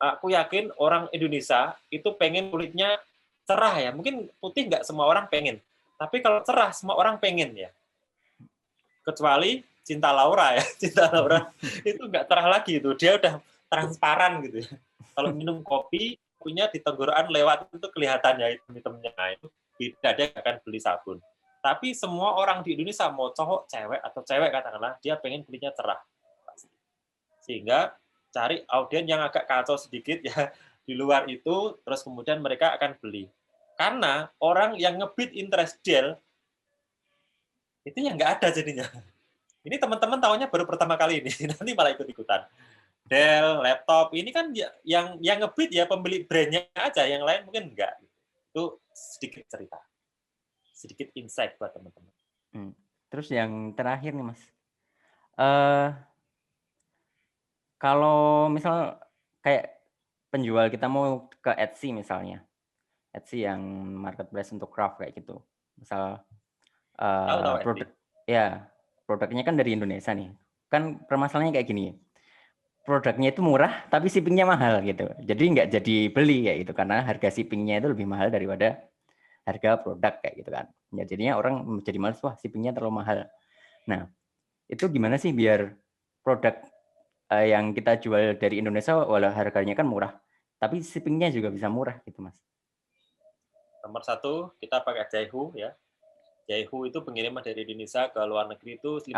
Aku yakin orang Indonesia itu pengen kulitnya cerah ya. Mungkin putih nggak semua orang pengen. Tapi kalau cerah semua orang pengen ya. Kecuali Cinta Laura ya. Cinta Laura itu nggak cerah lagi itu. Dia udah transparan gitu ya. Kalau minum kopi, kopinya di tenggorokan lewat itu kelihatan ya hitam-hitamnya. Nah, itu beda, dia nggak akan beli sabun. Tapi semua orang di Indonesia mau cowok, cewek, atau cewek katakanlah, dia pengen kulitnya cerah. Sehingga cari audiens yang agak kacau sedikit ya di luar itu, terus kemudian mereka akan beli. Karena orang yang ngebit interest gel itu yang nggak ada jadinya. Ini teman-teman tahunya baru pertama kali ini, nanti malah ikut-ikutan. Dell, laptop, ini kan yang ngebit ya pembeli brandnya aja, yang lain mungkin enggak. Itu sedikit cerita, sedikit insight buat teman-teman. Terus yang terakhir nih Mas, kalau misal kayak penjual kita mau ke Etsy misalnya, Etsy yang marketplace untuk craft kayak gitu, misal produk, ya produknya kan dari Indonesia nih, kan permasalahannya kayak gini, produknya itu murah tapi shippingnya mahal gitu, jadi nggak jadi beli kayak gitu karena harga shippingnya itu lebih mahal daripada harga produk kayak gitu kan, ya jadinya orang jadi males, wah shippingnya terlalu mahal. Nah itu gimana sih biar produk yang kita jual dari Indonesia walau harganya kan murah, tapi shippingnya juga bisa murah gitu Mas? Nomor satu, kita pakai Jaihu ya. Jaihu itu pengiriman dari Indonesia ke luar negeri itu 50%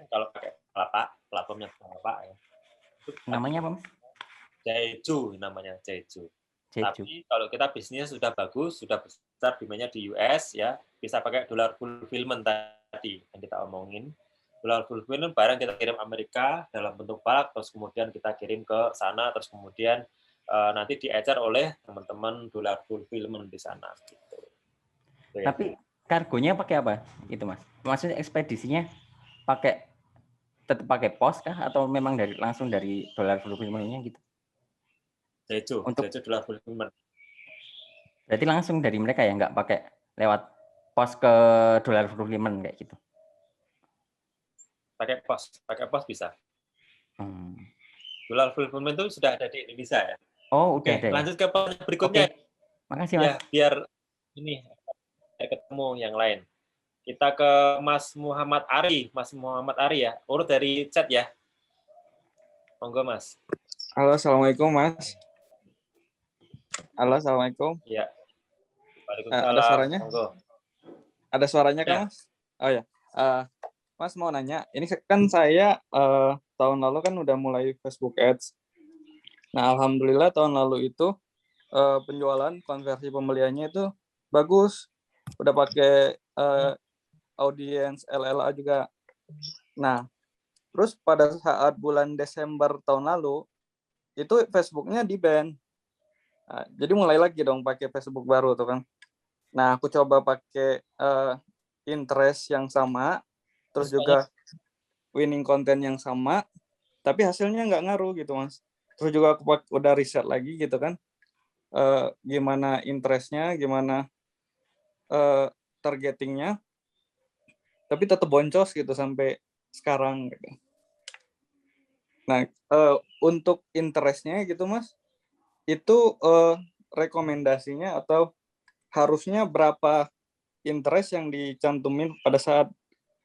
kalau pakai platformnya Kelapa ya. Namanya apa Mas? Jeju namanya, Jeju. Tapi kalau kita bisnisnya sudah bagus, sudah besar demand-nya di US ya, bisa pakai dollar fulfillment tadi yang kita omongin. Dollar fulfillment barang kita kirim Amerika dalam bentuk bulk, terus kemudian kita kirim ke sana, terus kemudian nanti diecer oleh teman-teman dollar fulfillment di sana. Gitu. Tapi kargonya pakai apa itu Mas? Maksudnya ekspedisinya tetap pakai pos kah atau memang langsung dari dollar fulfillment-nya gitu? Jeju dollar fulfillment. Berarti langsung dari mereka ya, nggak pakai lewat pos ke dollar fulfillment kayak gitu? Pakai pos bisa. Dollar fulfillment itu sudah ada di Indonesia ya. Oh, udah ada. Lanjut ke berikutnya. Makasih Mas. Ya, biar ini ketemu yang lain. Kita ke Mas Muhammad Ari. Mas Muhammad Ari ya. Urut dari chat ya. Monggo Mas. Halo, assalamualaikum Mas. Halo, assalamualaikum. Ya. Waalaikumsalam. Ada suaranya? Monggo. Ada suaranya kan Mas? Oh ya. Mas mau nanya, ini kan saya tahun lalu kan udah mulai Facebook Ads. Nah, alhamdulillah tahun lalu itu penjualan konversi pembeliannya itu bagus. Udah pakai audiens LLA juga. Nah, terus pada saat bulan Desember tahun lalu itu Facebooknya di-ban. Nah, jadi mulai lagi dong pakai Facebook baru tuh kan. Nah, aku coba pakai interest yang sama, terus juga winning content yang sama, tapi hasilnya nggak ngaruh gitu Mas. Terus juga aku udah riset lagi gitu kan. gimana interest-nya, gimana targetingnya, tapi tetap boncos gitu sampai sekarang gitu. Nah, untuk interest-nya gitu Mas, itu rekomendasinya atau harusnya berapa interest yang dicantumin pada saat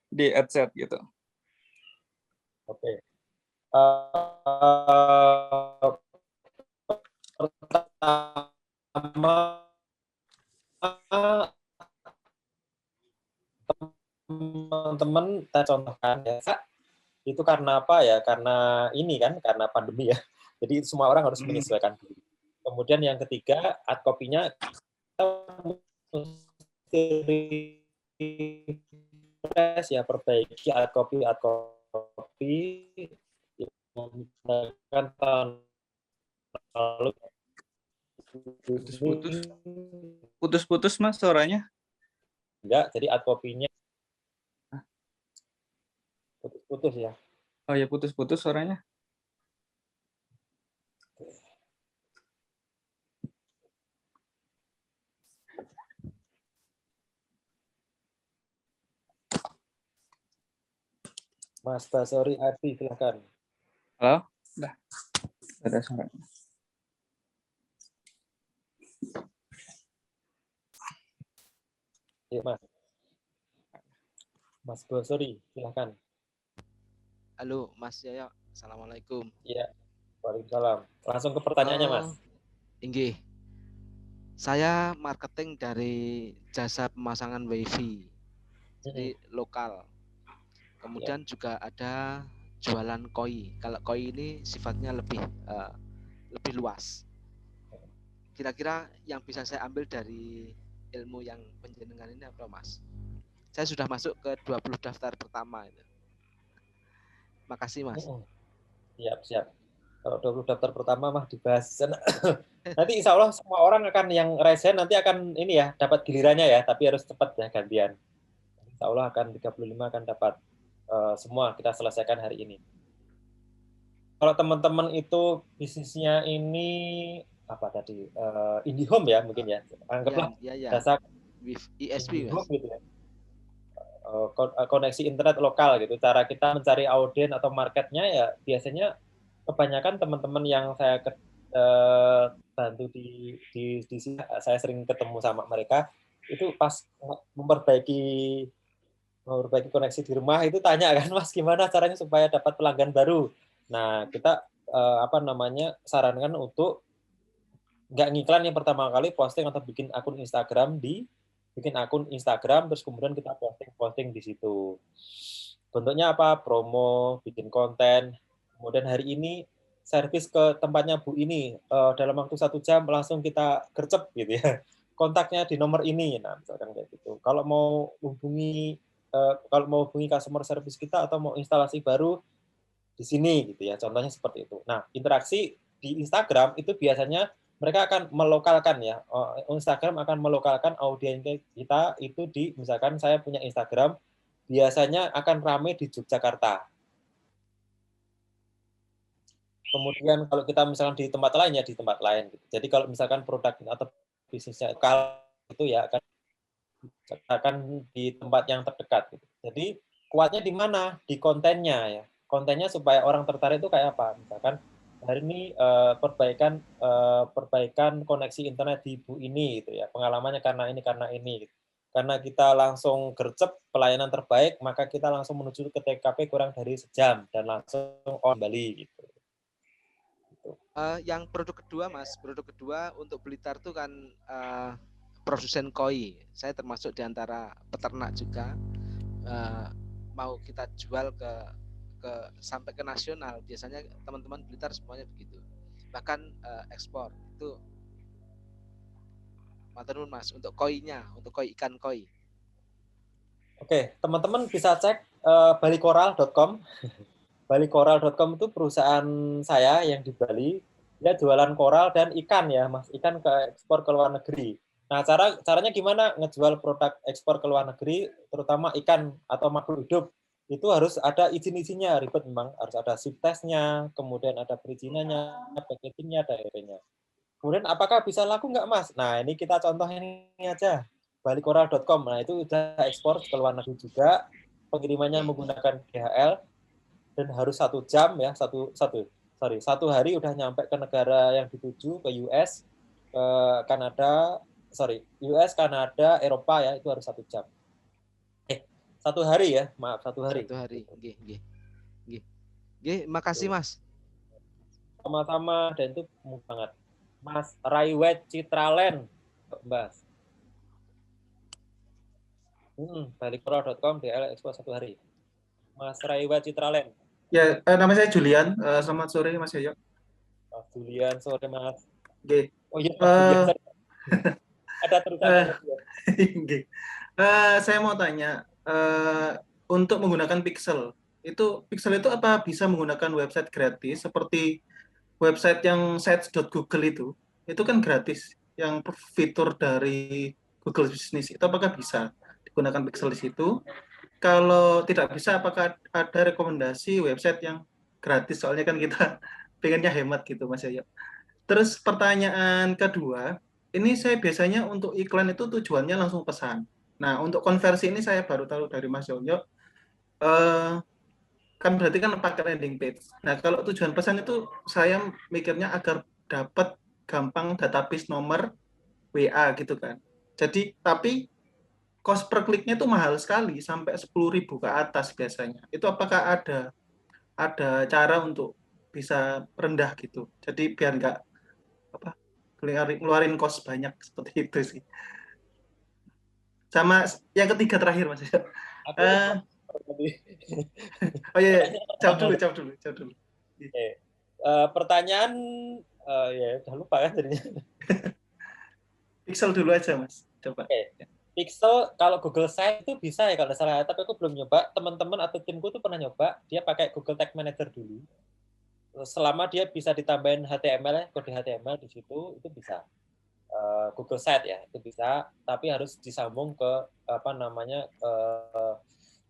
di adset gitu? Oke. Pertama, teman-teman kita contohkan ya, itu karena apa ya? Karena ini kan, karena pandemi ya. Jadi semua orang harus menyesuaikan diri. Kemudian yang ketiga, art copy-nya ya, perbaiki art copy menggunakan tahun lalu. Putus-putus Mas suaranya. Enggak, jadi art copy-nya putus-putus ya. Oh ya, putus-putus suaranya. Mas Basori Adi, silakan. Halo? Udah. Ada suaranya. Ya, Mas. Mas Basori, silakan. Halo, Mas Yoyo. Assalamualaikum. Iya. Waalaikumsalam. Langsung ke pertanyaannya, Mas. Inggih. Saya marketing dari jasa pemasangan WiFi. Jadi lokal. Kemudian juga ada jualan koi. Kalau koi ini sifatnya lebih luas. Kira-kira yang bisa saya ambil dari ilmu yang penjenengan ini apa, Mas? Saya sudah masuk ke 20 daftar pertama itu. Makasih, Mas. Siap. Kalau 20 daftar pertama mah dibahas sana. Nanti insya Allah semua orang akan yang resen nanti akan ini ya, dapat gilirannya ya, tapi harus cepat ya gantian. Insya Allah akan 35 akan dapat semua kita selesaikan hari ini. Kalau teman-teman itu bisnisnya ini apa tadi IndiHome ya mungkin ya, anggaplah jasa with ESP gitu ya. Koneksi internet lokal gitu. Cara kita mencari audiens atau marketnya ya biasanya kebanyakan teman-teman yang saya bantu di sini, saya sering ketemu sama mereka itu pas memperbaiki koneksi di rumah itu tanya kan, Mas gimana caranya supaya dapat pelanggan baru. Nah kita sarankan untuk nggak ngiklan yang pertama kali posting atau bikin akun Instagram terus kemudian kita posting di situ. Bentuknya apa? Promo, bikin konten. Kemudian hari ini servis ke tempatnya Bu ini dalam waktu 1 jam langsung kita gercep gitu ya. Kontaknya di nomor ini. Nah, misalkan kayak gitu. Kalau mau hubungi customer service kita atau mau instalasi baru di sini gitu ya. Contohnya seperti itu. Nah, interaksi di Instagram itu biasanya mereka akan melokalkan ya. Instagram akan melokalkan audiens kita itu di, misalkan saya punya Instagram, biasanya akan ramai di Yogyakarta. Kemudian kalau kita misalkan di tempat lain ya di tempat lain. Gitu. Jadi kalau misalkan produk atau bisnisnya lokal itu ya akan di tempat yang terdekat. Gitu. Jadi kuatnya di mana? Di kontennya ya. Kontennya supaya orang tertarik itu kayak apa? Misalkan hari ini perbaikan koneksi internet di Bu ini gitu ya, pengalamannya karena ini gitu. Karena kita langsung gercep pelayanan terbaik, maka kita langsung menuju ke TKP kurang dari sejam dan langsung on kembali gitu. Yang produk kedua untuk Blitar tuh kan produsen koi. Saya termasuk di antara peternak juga, mau kita jual ke sampai ke nasional. Biasanya teman-teman Blitar semuanya begitu. Bahkan ekspor itu. Maturun Mas, untuk koinya, untuk koi ikan koi. Oke, teman-teman bisa cek balikoral.com. Balikoral.com itu perusahaan saya yang di Bali. Dia jualan koral dan ikan ya, Mas. Ikan ke ekspor ke luar negeri. Nah, caranya gimana ngejual produk ekspor ke luar negeri, terutama ikan atau makhluk hidup? Itu harus ada izin-izinnya, ribet memang. Harus ada sip testnya, kemudian ada perizinannya, packagingnya, ada EP-nya. Kemudian apakah bisa laku nggak Mas? Nah ini kita contoh ini aja, balikoral.com. Nah itu udah ekspor ke luar negeri juga, pengirimannya menggunakan DHL dan harus 1 jam ya, satu hari udah nyampe ke negara yang dituju, ke US, ke Kanada, US, Kanada, Eropa ya, itu harus 1 jam. 1 hari ya, maaf 1 hari. 1 hari. Nggih, makasih Mas. Sama-sama, dan itu mudah banget. Mas Raiwet Citralen, Mas. Balikoral.com DHL ekspor 1 hari. Mas Raiwet Citralen. Ya, nama saya Julian. Selamat sore Mas Yoyo. Mas Julian, sore Mas. Oke. Oh iya, Mas Julian. Ada terusannya. Saya mau tanya, untuk menggunakan Pixel itu apa bisa menggunakan website gratis seperti website yang sites.google itu kan gratis, yang fitur dari Google Business itu apakah bisa digunakan Pixel di situ? Kalau tidak bisa, apakah ada rekomendasi website yang gratis? Soalnya kan kita pengennya hemat gitu Mas Yoyo. Terus pertanyaan kedua, ini saya biasanya untuk iklan itu tujuannya langsung pesan. Nah, untuk konversi ini saya baru tahu dari Mas Yoyo. Kan berarti kan pakai landing page. Nah, kalau tujuan pesan itu saya mikirnya agar dapat gampang database nomor WA gitu kan. Jadi, tapi cost per kliknya itu mahal sekali, sampai 10.000 ke atas biasanya. Itu apakah ada cara untuk bisa rendah gitu? Jadi biar nggak ngeluarin cost banyak seperti itu sih. Sama yang ketiga terakhir Mas. Oh iya, jawab dulu. Pertanyaan ya udah lupa kan jadinya. Pixel dulu aja Mas, coba. Pixel kalau Google Sites itu bisa ya kalau salah, tapi aku belum nyoba. Teman-teman atau timku tuh pernah nyoba, dia pakai Google Tag Manager dulu. Selama dia bisa ditambahin HTML, kode HTML di situ, itu bisa. Google Site ya, itu bisa, tapi harus disambung ke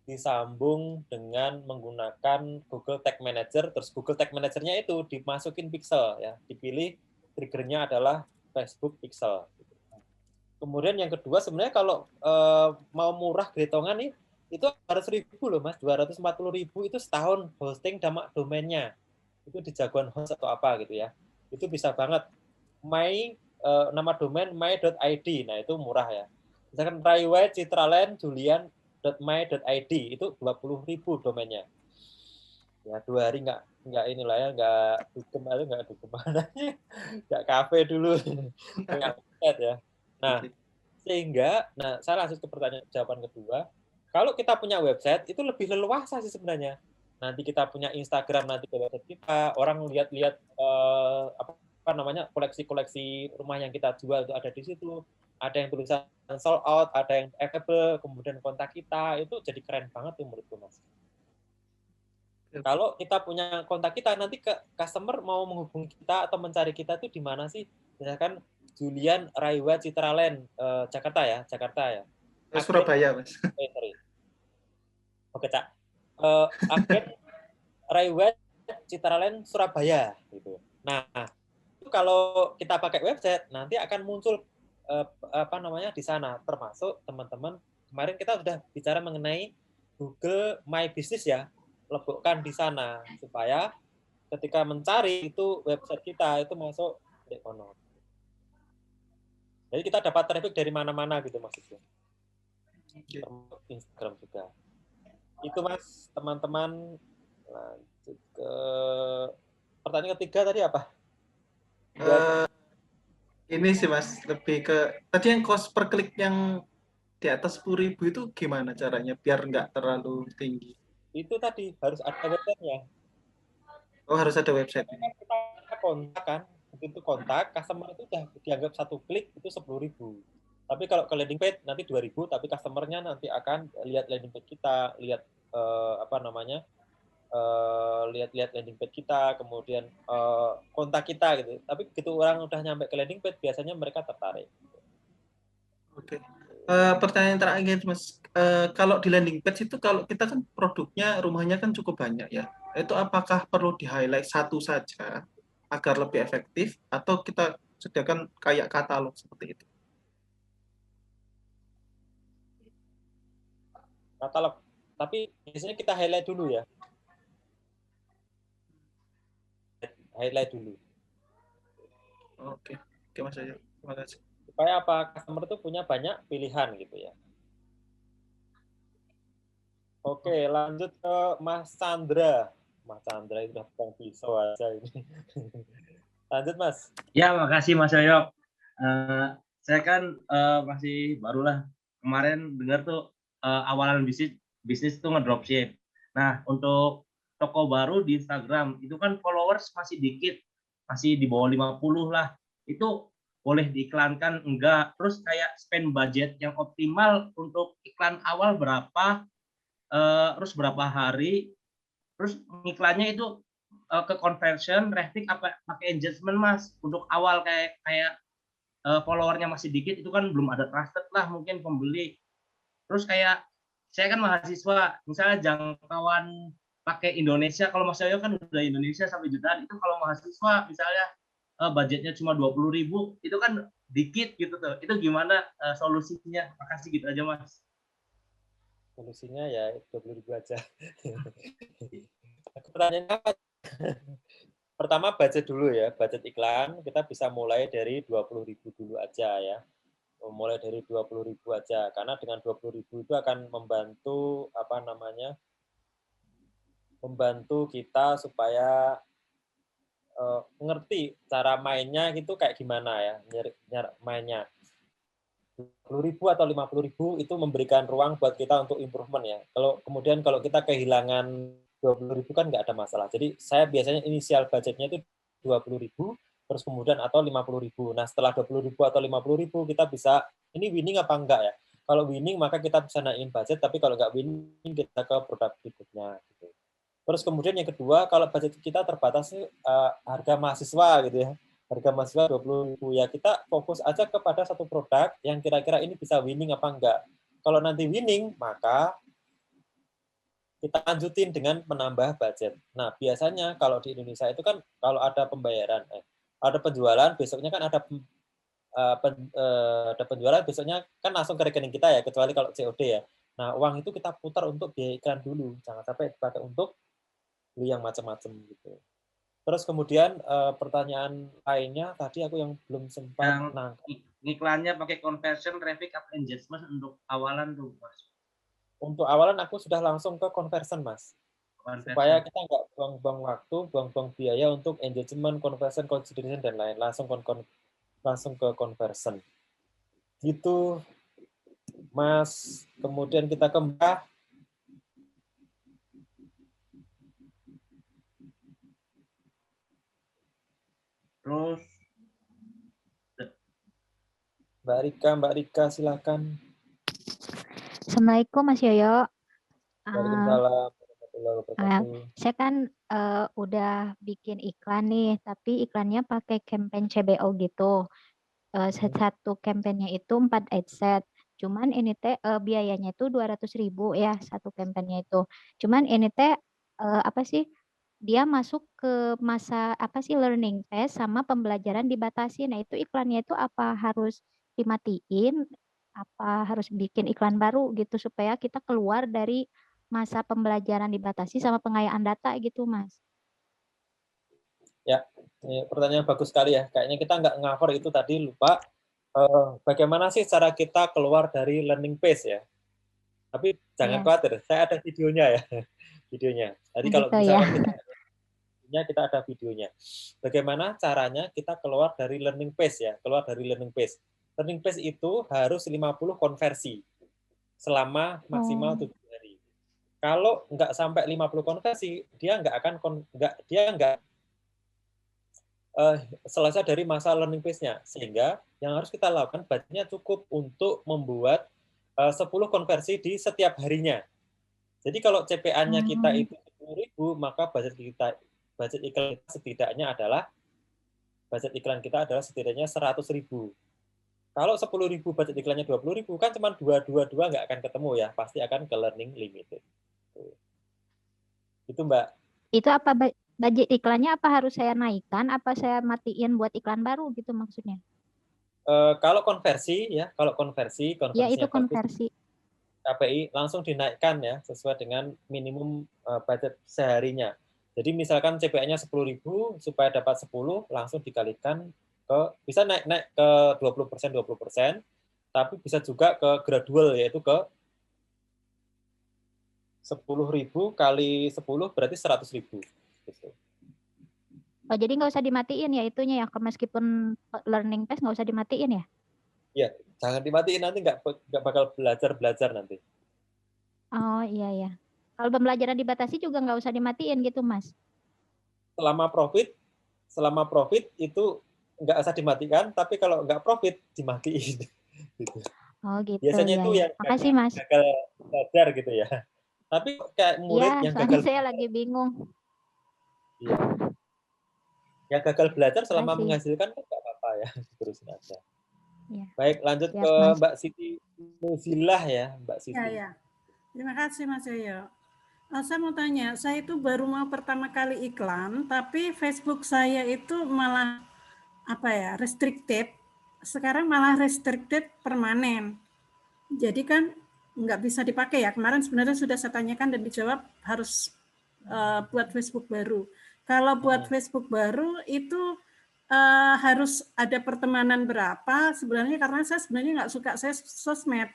disambung dengan menggunakan Google Tag Manager. Terus Google Tag Manager-nya itu dimasukin Pixel ya, dipilih triggernya adalah Facebook Pixel. Kemudian yang kedua sebenarnya kalau mau murah gretongan nih, itu harus 1.000 loh Mas, 240.000 itu setahun hosting domainnya. Itu di jagoan host atau apa gitu ya. Itu bisa banget. Nama domain my.id, nah itu murah ya. Misalkan Raiwet Citralen Julian.my.id itu 20.000 domainnya. Ya 2 hari nggak inilah ya, nggak dukem nggak kafe dulu, nggak ya. Nah sehingga, saya langsung ke jawaban kedua. Kalau kita punya website itu lebih leluasa sih sebenarnya. Nanti kita punya Instagram, nanti ke website kita, orang lihat-lihat koleksi-koleksi rumah yang kita jual itu ada di situ. Ada yang tulisan sold out, ada yang available, kemudian kontak kita, itu jadi keren banget tuh menurutku Mas. Kalau kita punya kontak kita, nanti ke customer mau menghubungi kita atau mencari kita itu di mana sih? Misalkan Julian Raiwet Citralen, Jakarta ya. Surabaya Mas. Sorry. Oke Cak. Agen Raiwet Citralen Surabaya gitu. Nah, itu kalau kita pakai website nanti akan muncul di sana, termasuk teman-teman kemarin kita sudah bicara mengenai Google My Business ya, lebokkan di sana supaya ketika mencari itu website kita itu masuk di kono. Jadi kita dapat traffic dari mana-mana gitu maksudnya. Termasuk Instagram juga. Itu Mas, teman-teman. Lanjut ke pertanyaan ketiga tadi apa? Ini sih Mas, lebih ke tadi yang cost per klik yang di atas 10.000 itu gimana caranya biar nggak terlalu tinggi? Itu tadi harus ada website-nya. Oh, harus ada website. Kita kontak kan, begitu kontak, customer itu udah dianggap 1 klik itu 10.000. Tapi kalau ke landing page nanti 2.000, tapi customer-nya nanti akan lihat landing page kita, lihat lihat landing page kita, kemudian kontak kita gitu. Tapi begitu orang udah nyampe ke landing page, biasanya mereka tertarik. Oke. Pertanyaan terakhir Mas, kalau di landing page itu kalau kita kan produknya, rumahnya kan cukup banyak ya. Itu apakah perlu di highlight satu saja agar lebih efektif, atau kita sediakan kayak katalog seperti itu. Katalog. Tapi biasanya kita highlight dulu ya. Highlight dulu. Oke, oke Mas Yoyo. Terima kasih. Supaya apa? Customer itu punya banyak pilihan gitu ya. Oke, lanjut ke Mas Chandra. Mas Chandra itu udah pegang pisau aja ini. Lanjut Mas. Ya, makasih Mas Yoyo. Saya kan masih barulah kemarin dengar tuh awalan bisnis tuh ngedropship. Nah, untuk toko baru di Instagram itu kan followers masih dikit, masih di bawah 50 lah. Itu boleh diiklankan enggak? Terus kayak spend budget yang optimal untuk iklan awal berapa? Terus berapa hari? Terus iklannya itu ke conversion, traffic apa pakai engagement Mas? Untuk awal kayak followernya masih dikit itu kan belum ada trusted lah mungkin pembeli. Terus kayak saya kan mahasiswa, misalnya jangkauan pakai Indonesia, kalau Mas Yoyo kan udah Indonesia sampai jutaan, itu kalau mahasiswa misalnya budgetnya cuma 20.000, itu kan dikit gitu tuh. Itu gimana solusinya? Makasih gitu aja Mas. Solusinya ya 20.000 aja. Pertanyaannya apa? Pertama budget dulu ya, budget iklan kita bisa mulai dari 20.000 dulu aja ya. Mulai dari 20.000 aja, karena dengan 20.000 itu akan membantu membantu kita supaya ngerti cara mainnya gitu kayak gimana ya, mainnya. 20.000 atau 50.000 itu memberikan ruang buat kita untuk improvement ya. Kemudian kalau kita kehilangan 20.000 kan nggak ada masalah. Jadi saya biasanya inisial budgetnya itu 20.000, terus kemudian atau 50.000. Nah setelah 20.000 atau 50.000 kita bisa, ini winning apa enggak ya? Kalau winning maka kita bisa naikin budget, tapi kalau nggak winning kita ke produk berikutnya. Gitu. Terus kemudian yang kedua, kalau budget kita terbatas harga mahasiswa gitu ya. Harga mahasiswa 20.000 ya, kita fokus aja kepada satu produk yang kira-kira ini bisa winning apa enggak. Kalau nanti winning, maka kita lanjutin dengan menambah budget. Nah, biasanya kalau di Indonesia itu kan kalau ada pembayaran, ada penjualan, besoknya kan ada penjualan, besoknya kan langsung ke rekening kita ya, kecuali kalau COD ya. Nah, uang itu kita putar untuk biaya iklan dulu, jangan sampai dipakai untuk beli yang macam-macam gitu. Terus kemudian pertanyaan lainnya tadi aku yang belum sempat iklannya pakai conversion, traffic, up engagement untuk awalan tuh Mas. Untuk awalan aku sudah langsung ke conversion Mas. Supaya kita nggak buang-buang waktu, buang-buang biaya untuk engagement, conversion, consideration dan lain, langsung ke conversion. Gitu Mas. Kemudian kita ke Mbak. Terus Mbak Rika silakan. Assalamualaikum Mas Yoyo. Waalaikumsalam. Saya kan udah bikin iklan nih, tapi iklannya pakai campaign CBO gitu. Satu campaignnya itu 4 ad set. Cuman ini teh biayanya itu 200.000 ya satu campaignnya itu. Cuman ini teh apa sih? Dia masuk ke masa apa sih learning phase sama pembelajaran dibatasi. Nah, itu iklannya itu apa harus dimatiin? Apa harus bikin iklan baru gitu supaya kita keluar dari masa pembelajaran dibatasi sama pengayaan data gitu, Mas? Ya, ini pertanyaan bagus sekali ya. Kayaknya kita nggak cover itu tadi, lupa. Bagaimana sih cara kita keluar dari learning phase ya? Tapi jangan khawatir, saya ada videonya ya. Videonya. Jadi kalau misalkan kita ada videonya. Bagaimana caranya kita keluar dari learning phase ya? Keluar dari learning phase. Learning phase itu harus 50 konversi selama maksimal 7 hari. Kalau nggak sampai 50 konversi, dia nggak selesai dari masa learning phase-nya. Sehingga yang harus kita lakukan budgetnya cukup untuk membuat 10 konversi di setiap harinya. Jadi kalau CPA-nya kita itu 10.000, maka budget iklan setidaknya adalah setidaknya 100.000. Kalau 10.000 budget iklannya 20.000 kan cuma 222 nggak akan ketemu ya, pasti akan ke learning limited. Itu Mbak. Itu apa budget iklannya apa harus saya naikkan, apa saya matiin buat iklan baru gitu maksudnya? Kalau konversi ya, kalau konversinya Ya itu bagus, konversi. KPI langsung dinaikkan ya sesuai dengan minimum budget seharinya. Jadi misalkan CPA-nya 10.000 supaya dapat 10 langsung dikalikan ke bisa naik ke 20%, tapi bisa juga ke gradual yaitu ke 10.000 kali 10 berarti 100.000 gitu. Oh, jadi nggak usah dimatiin ya itunya ya, meskipun learning pass nggak usah dimatiin ya? Ya, jangan dimatiin nanti nggak bakal belajar nanti. Oh iya. Kalau pembelajaran dibatasi juga nggak usah dimatiin gitu, Mas? Selama profit itu nggak usah dimatikan, tapi kalau nggak profit dimatiin. Gitu. Oh gitu. Biasanya itu yang makasih, Mas. gagal belajar gitu ya. Tapi kayak murid yang gagal saya lagi bingung. Iya. Yang gagal belajar selama Makasih. menghasilkan nggak apa-apa ya, terusin aja. Ya. Baik, lanjut Siap, ke Mas. Mbak Siti Nuzilah ya, Mbak Siti. Ya. Terima kasih Mas Yoyo. Saya mau tanya, saya itu baru mau pertama kali iklan, tapi Facebook saya itu malah restricted. Sekarang malah restricted permanen. Jadi kan nggak bisa dipakai ya. Kemarin sebenarnya sudah saya tanyakan dan dijawab harus buat Facebook baru. Kalau buat Facebook baru itu harus ada pertemanan berapa? Sebenarnya karena saya sebenarnya nggak suka saya sosmed.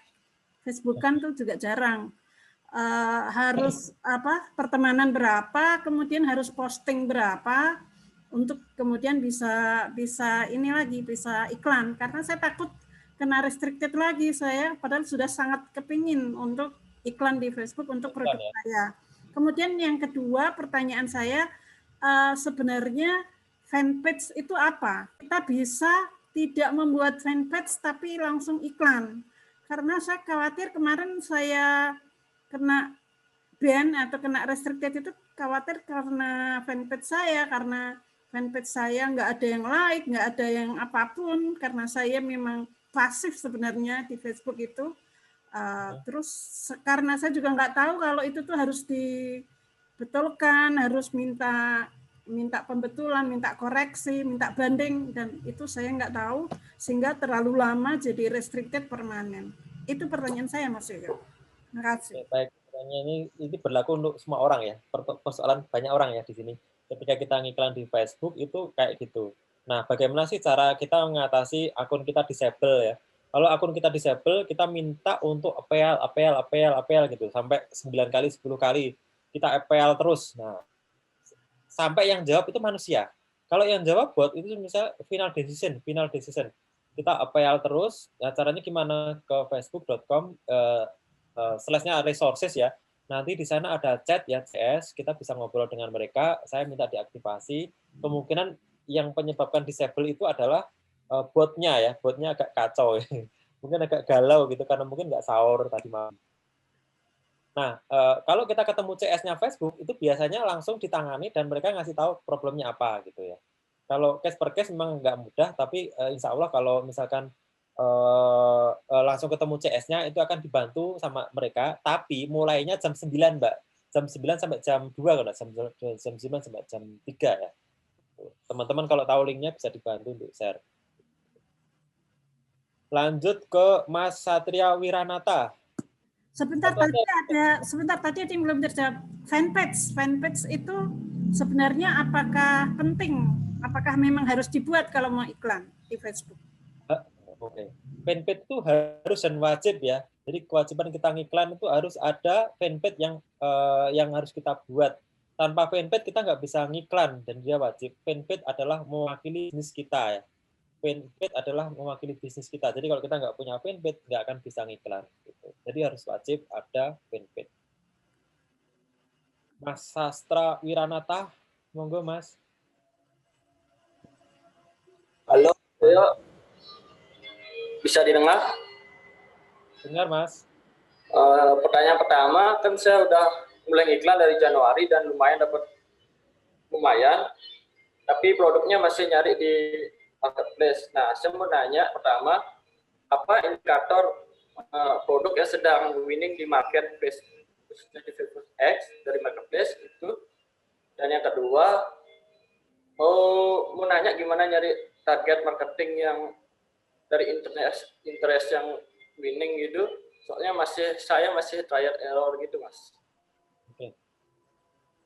Facebook kan tuh juga jarang. Harus pertemanan berapa, kemudian harus posting berapa untuk kemudian bisa ini lagi bisa iklan, karena saya takut kena restricted lagi saya, padahal sudah sangat kepingin untuk iklan di Facebook untuk produk saya. Kemudian yang kedua pertanyaan saya, sebenarnya fanpage itu apa? Kita bisa tidak membuat fanpage tapi langsung iklan, karena saya khawatir kemarin saya kena ban atau kena restricted itu khawatir karena fanpage saya, nggak ada yang like, nggak ada yang apapun, karena saya memang pasif sebenarnya di Facebook itu. Terus karena saya juga nggak tahu kalau itu tuh harus dibetulkan, harus minta pembetulan, minta koreksi, minta banding, dan itu saya nggak tahu sehingga terlalu lama jadi restricted permanen. Itu pertanyaan saya Mas Yoyo. Terima kasih. Baik, pertanyaan ini berlaku untuk semua orang ya. Persoalan banyak orang ya di sini. Ketika kita ngiklan di Facebook itu kayak gitu. Nah, bagaimana sih cara kita mengatasi akun kita disable ya? Kalau akun kita disable, kita minta untuk apel gitu sampai 9 kali, 10 kali kita apel terus. Nah, sampai yang jawab itu manusia. Kalau yang jawab bot itu misalnya final decision. Kita apel terus. Nah, caranya gimana? Ke facebook.com /nya resources ya. Nanti di sana ada chat ya, CS, kita bisa ngobrol dengan mereka, saya minta diaktifasi. Kemungkinan yang penyebabkan disable itu adalah botnya ya, botnya agak kacau ya. Mungkin agak galau gitu karena mungkin nggak sahur tadi malam. Nah, kalau kita ketemu CS-nya Facebook itu biasanya langsung ditangani dan mereka ngasih tahu problemnya apa gitu ya. Kalau case per case memang nggak mudah, tapi insya Allah kalau misalkan langsung ketemu CS-nya itu akan dibantu sama mereka, tapi mulainya jam 9 Mbak, jam 9 sampai jam 2 kalau jam 9 sampai jam 3 ya. Teman-teman kalau tahu linknya bisa dibantu untuk share. Lanjut ke Mas Satria Wiranata. Sebentar tadi ada yang belum terjawab. Fanpage itu sebenarnya apakah penting? Apakah memang harus dibuat kalau mau iklan di Facebook? Oke. Fanpage itu harus dan wajib ya. Jadi kewajiban kita ngiklan itu harus ada fanpage yang harus kita buat. Tanpa fanpage kita nggak bisa ngiklan dan dia wajib. Fanpage adalah mewakili bisnis kita ya. Fanpage adalah mewakili bisnis kita. Jadi kalau kita nggak punya fanpage nggak akan bisa ngiklan. Gitu. Jadi harus wajib ada fanpage. Mas Sastra Wiranata, monggo Mas. Halo, ayo. Bisa didengar? Dengar, Mas. Pertanyaan pertama, kan saya udah mulai iklan dari Januari dan lumayan, tapi produknya masih nyari di marketplace. Nah, saya mau nanya pertama, apa indikator produk yang sedang winning di marketplace, khususnya di Facebook X dari marketplace itu Dan yang kedua, mau nanya gimana nyari target marketing yang dari interest yang winning gitu. Soalnya saya masih trial error gitu, Mas. Oke.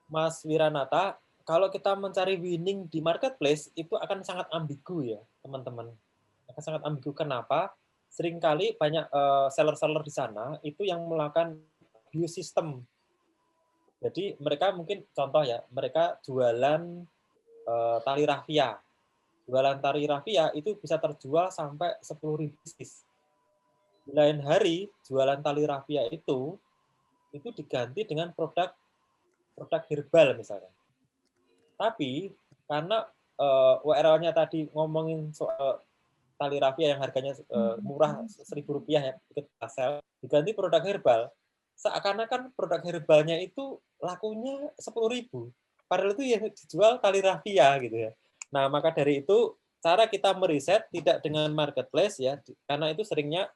Mas Wiranata, kalau kita mencari winning di marketplace itu akan sangat ambigu ya, teman-teman. Akan sangat ambigu. Kenapa? Seringkali banyak seller-seller di sana itu yang melakukan abuse system. Jadi mereka mungkin contoh ya, mereka jualan tali rafia. Jualan tali rafia itu bisa terjual sampai 10.000 pieces. Di lain hari, jualan tali rafia itu diganti dengan produk herbal misalnya. Tapi karena URL-nya tadi ngomongin soal tali rafia yang harganya murah Rp1.000 ya, ikut sel, diganti produk herbal, seakan-akan produk herbalnya itu lakunya 10.000. Padahal itu yang dijual tali rafia gitu ya. Nah, maka dari itu cara kita meriset tidak dengan marketplace ya, karena itu seringnya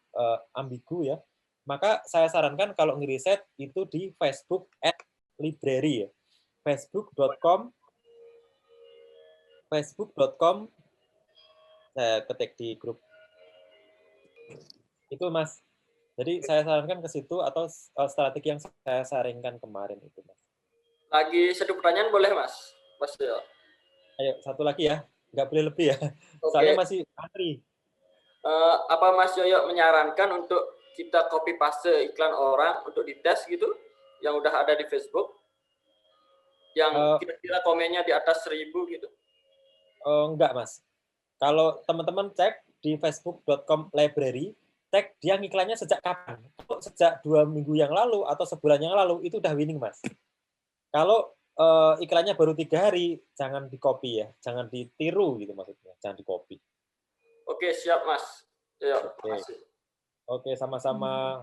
ambigu ya. Maka saya sarankan kalau ngeriset itu di Facebook @library ya. facebook.com saya ketik di grup. Itu Mas. Jadi saya sarankan ke situ atau strategi yang saya saringkan kemarin itu, Mas. Lagi satu pertanyaan boleh, Mas? Mas ya. Ayo, satu lagi ya. Nggak boleh lebih ya. Oke. Soalnya masih antri. Apa Mas Yoyo menyarankan untuk kita copy paste iklan orang untuk dites gitu? Yang udah ada di Facebook? Yang kira-kira komennya di atas 1.000 gitu? Enggak, Mas. Kalau teman-teman cek di facebook.com library, cek dia ngiklannya sejak kapan. Kalau sejak 2 minggu yang lalu atau sebulan yang lalu, itu udah winning, Mas. Kalau iklannya baru 3 hari, jangan di-copy ya. Jangan ditiru gitu maksudnya. Jangan di-copy. Oke, siap, Mas. Ya, Oke, sama-sama.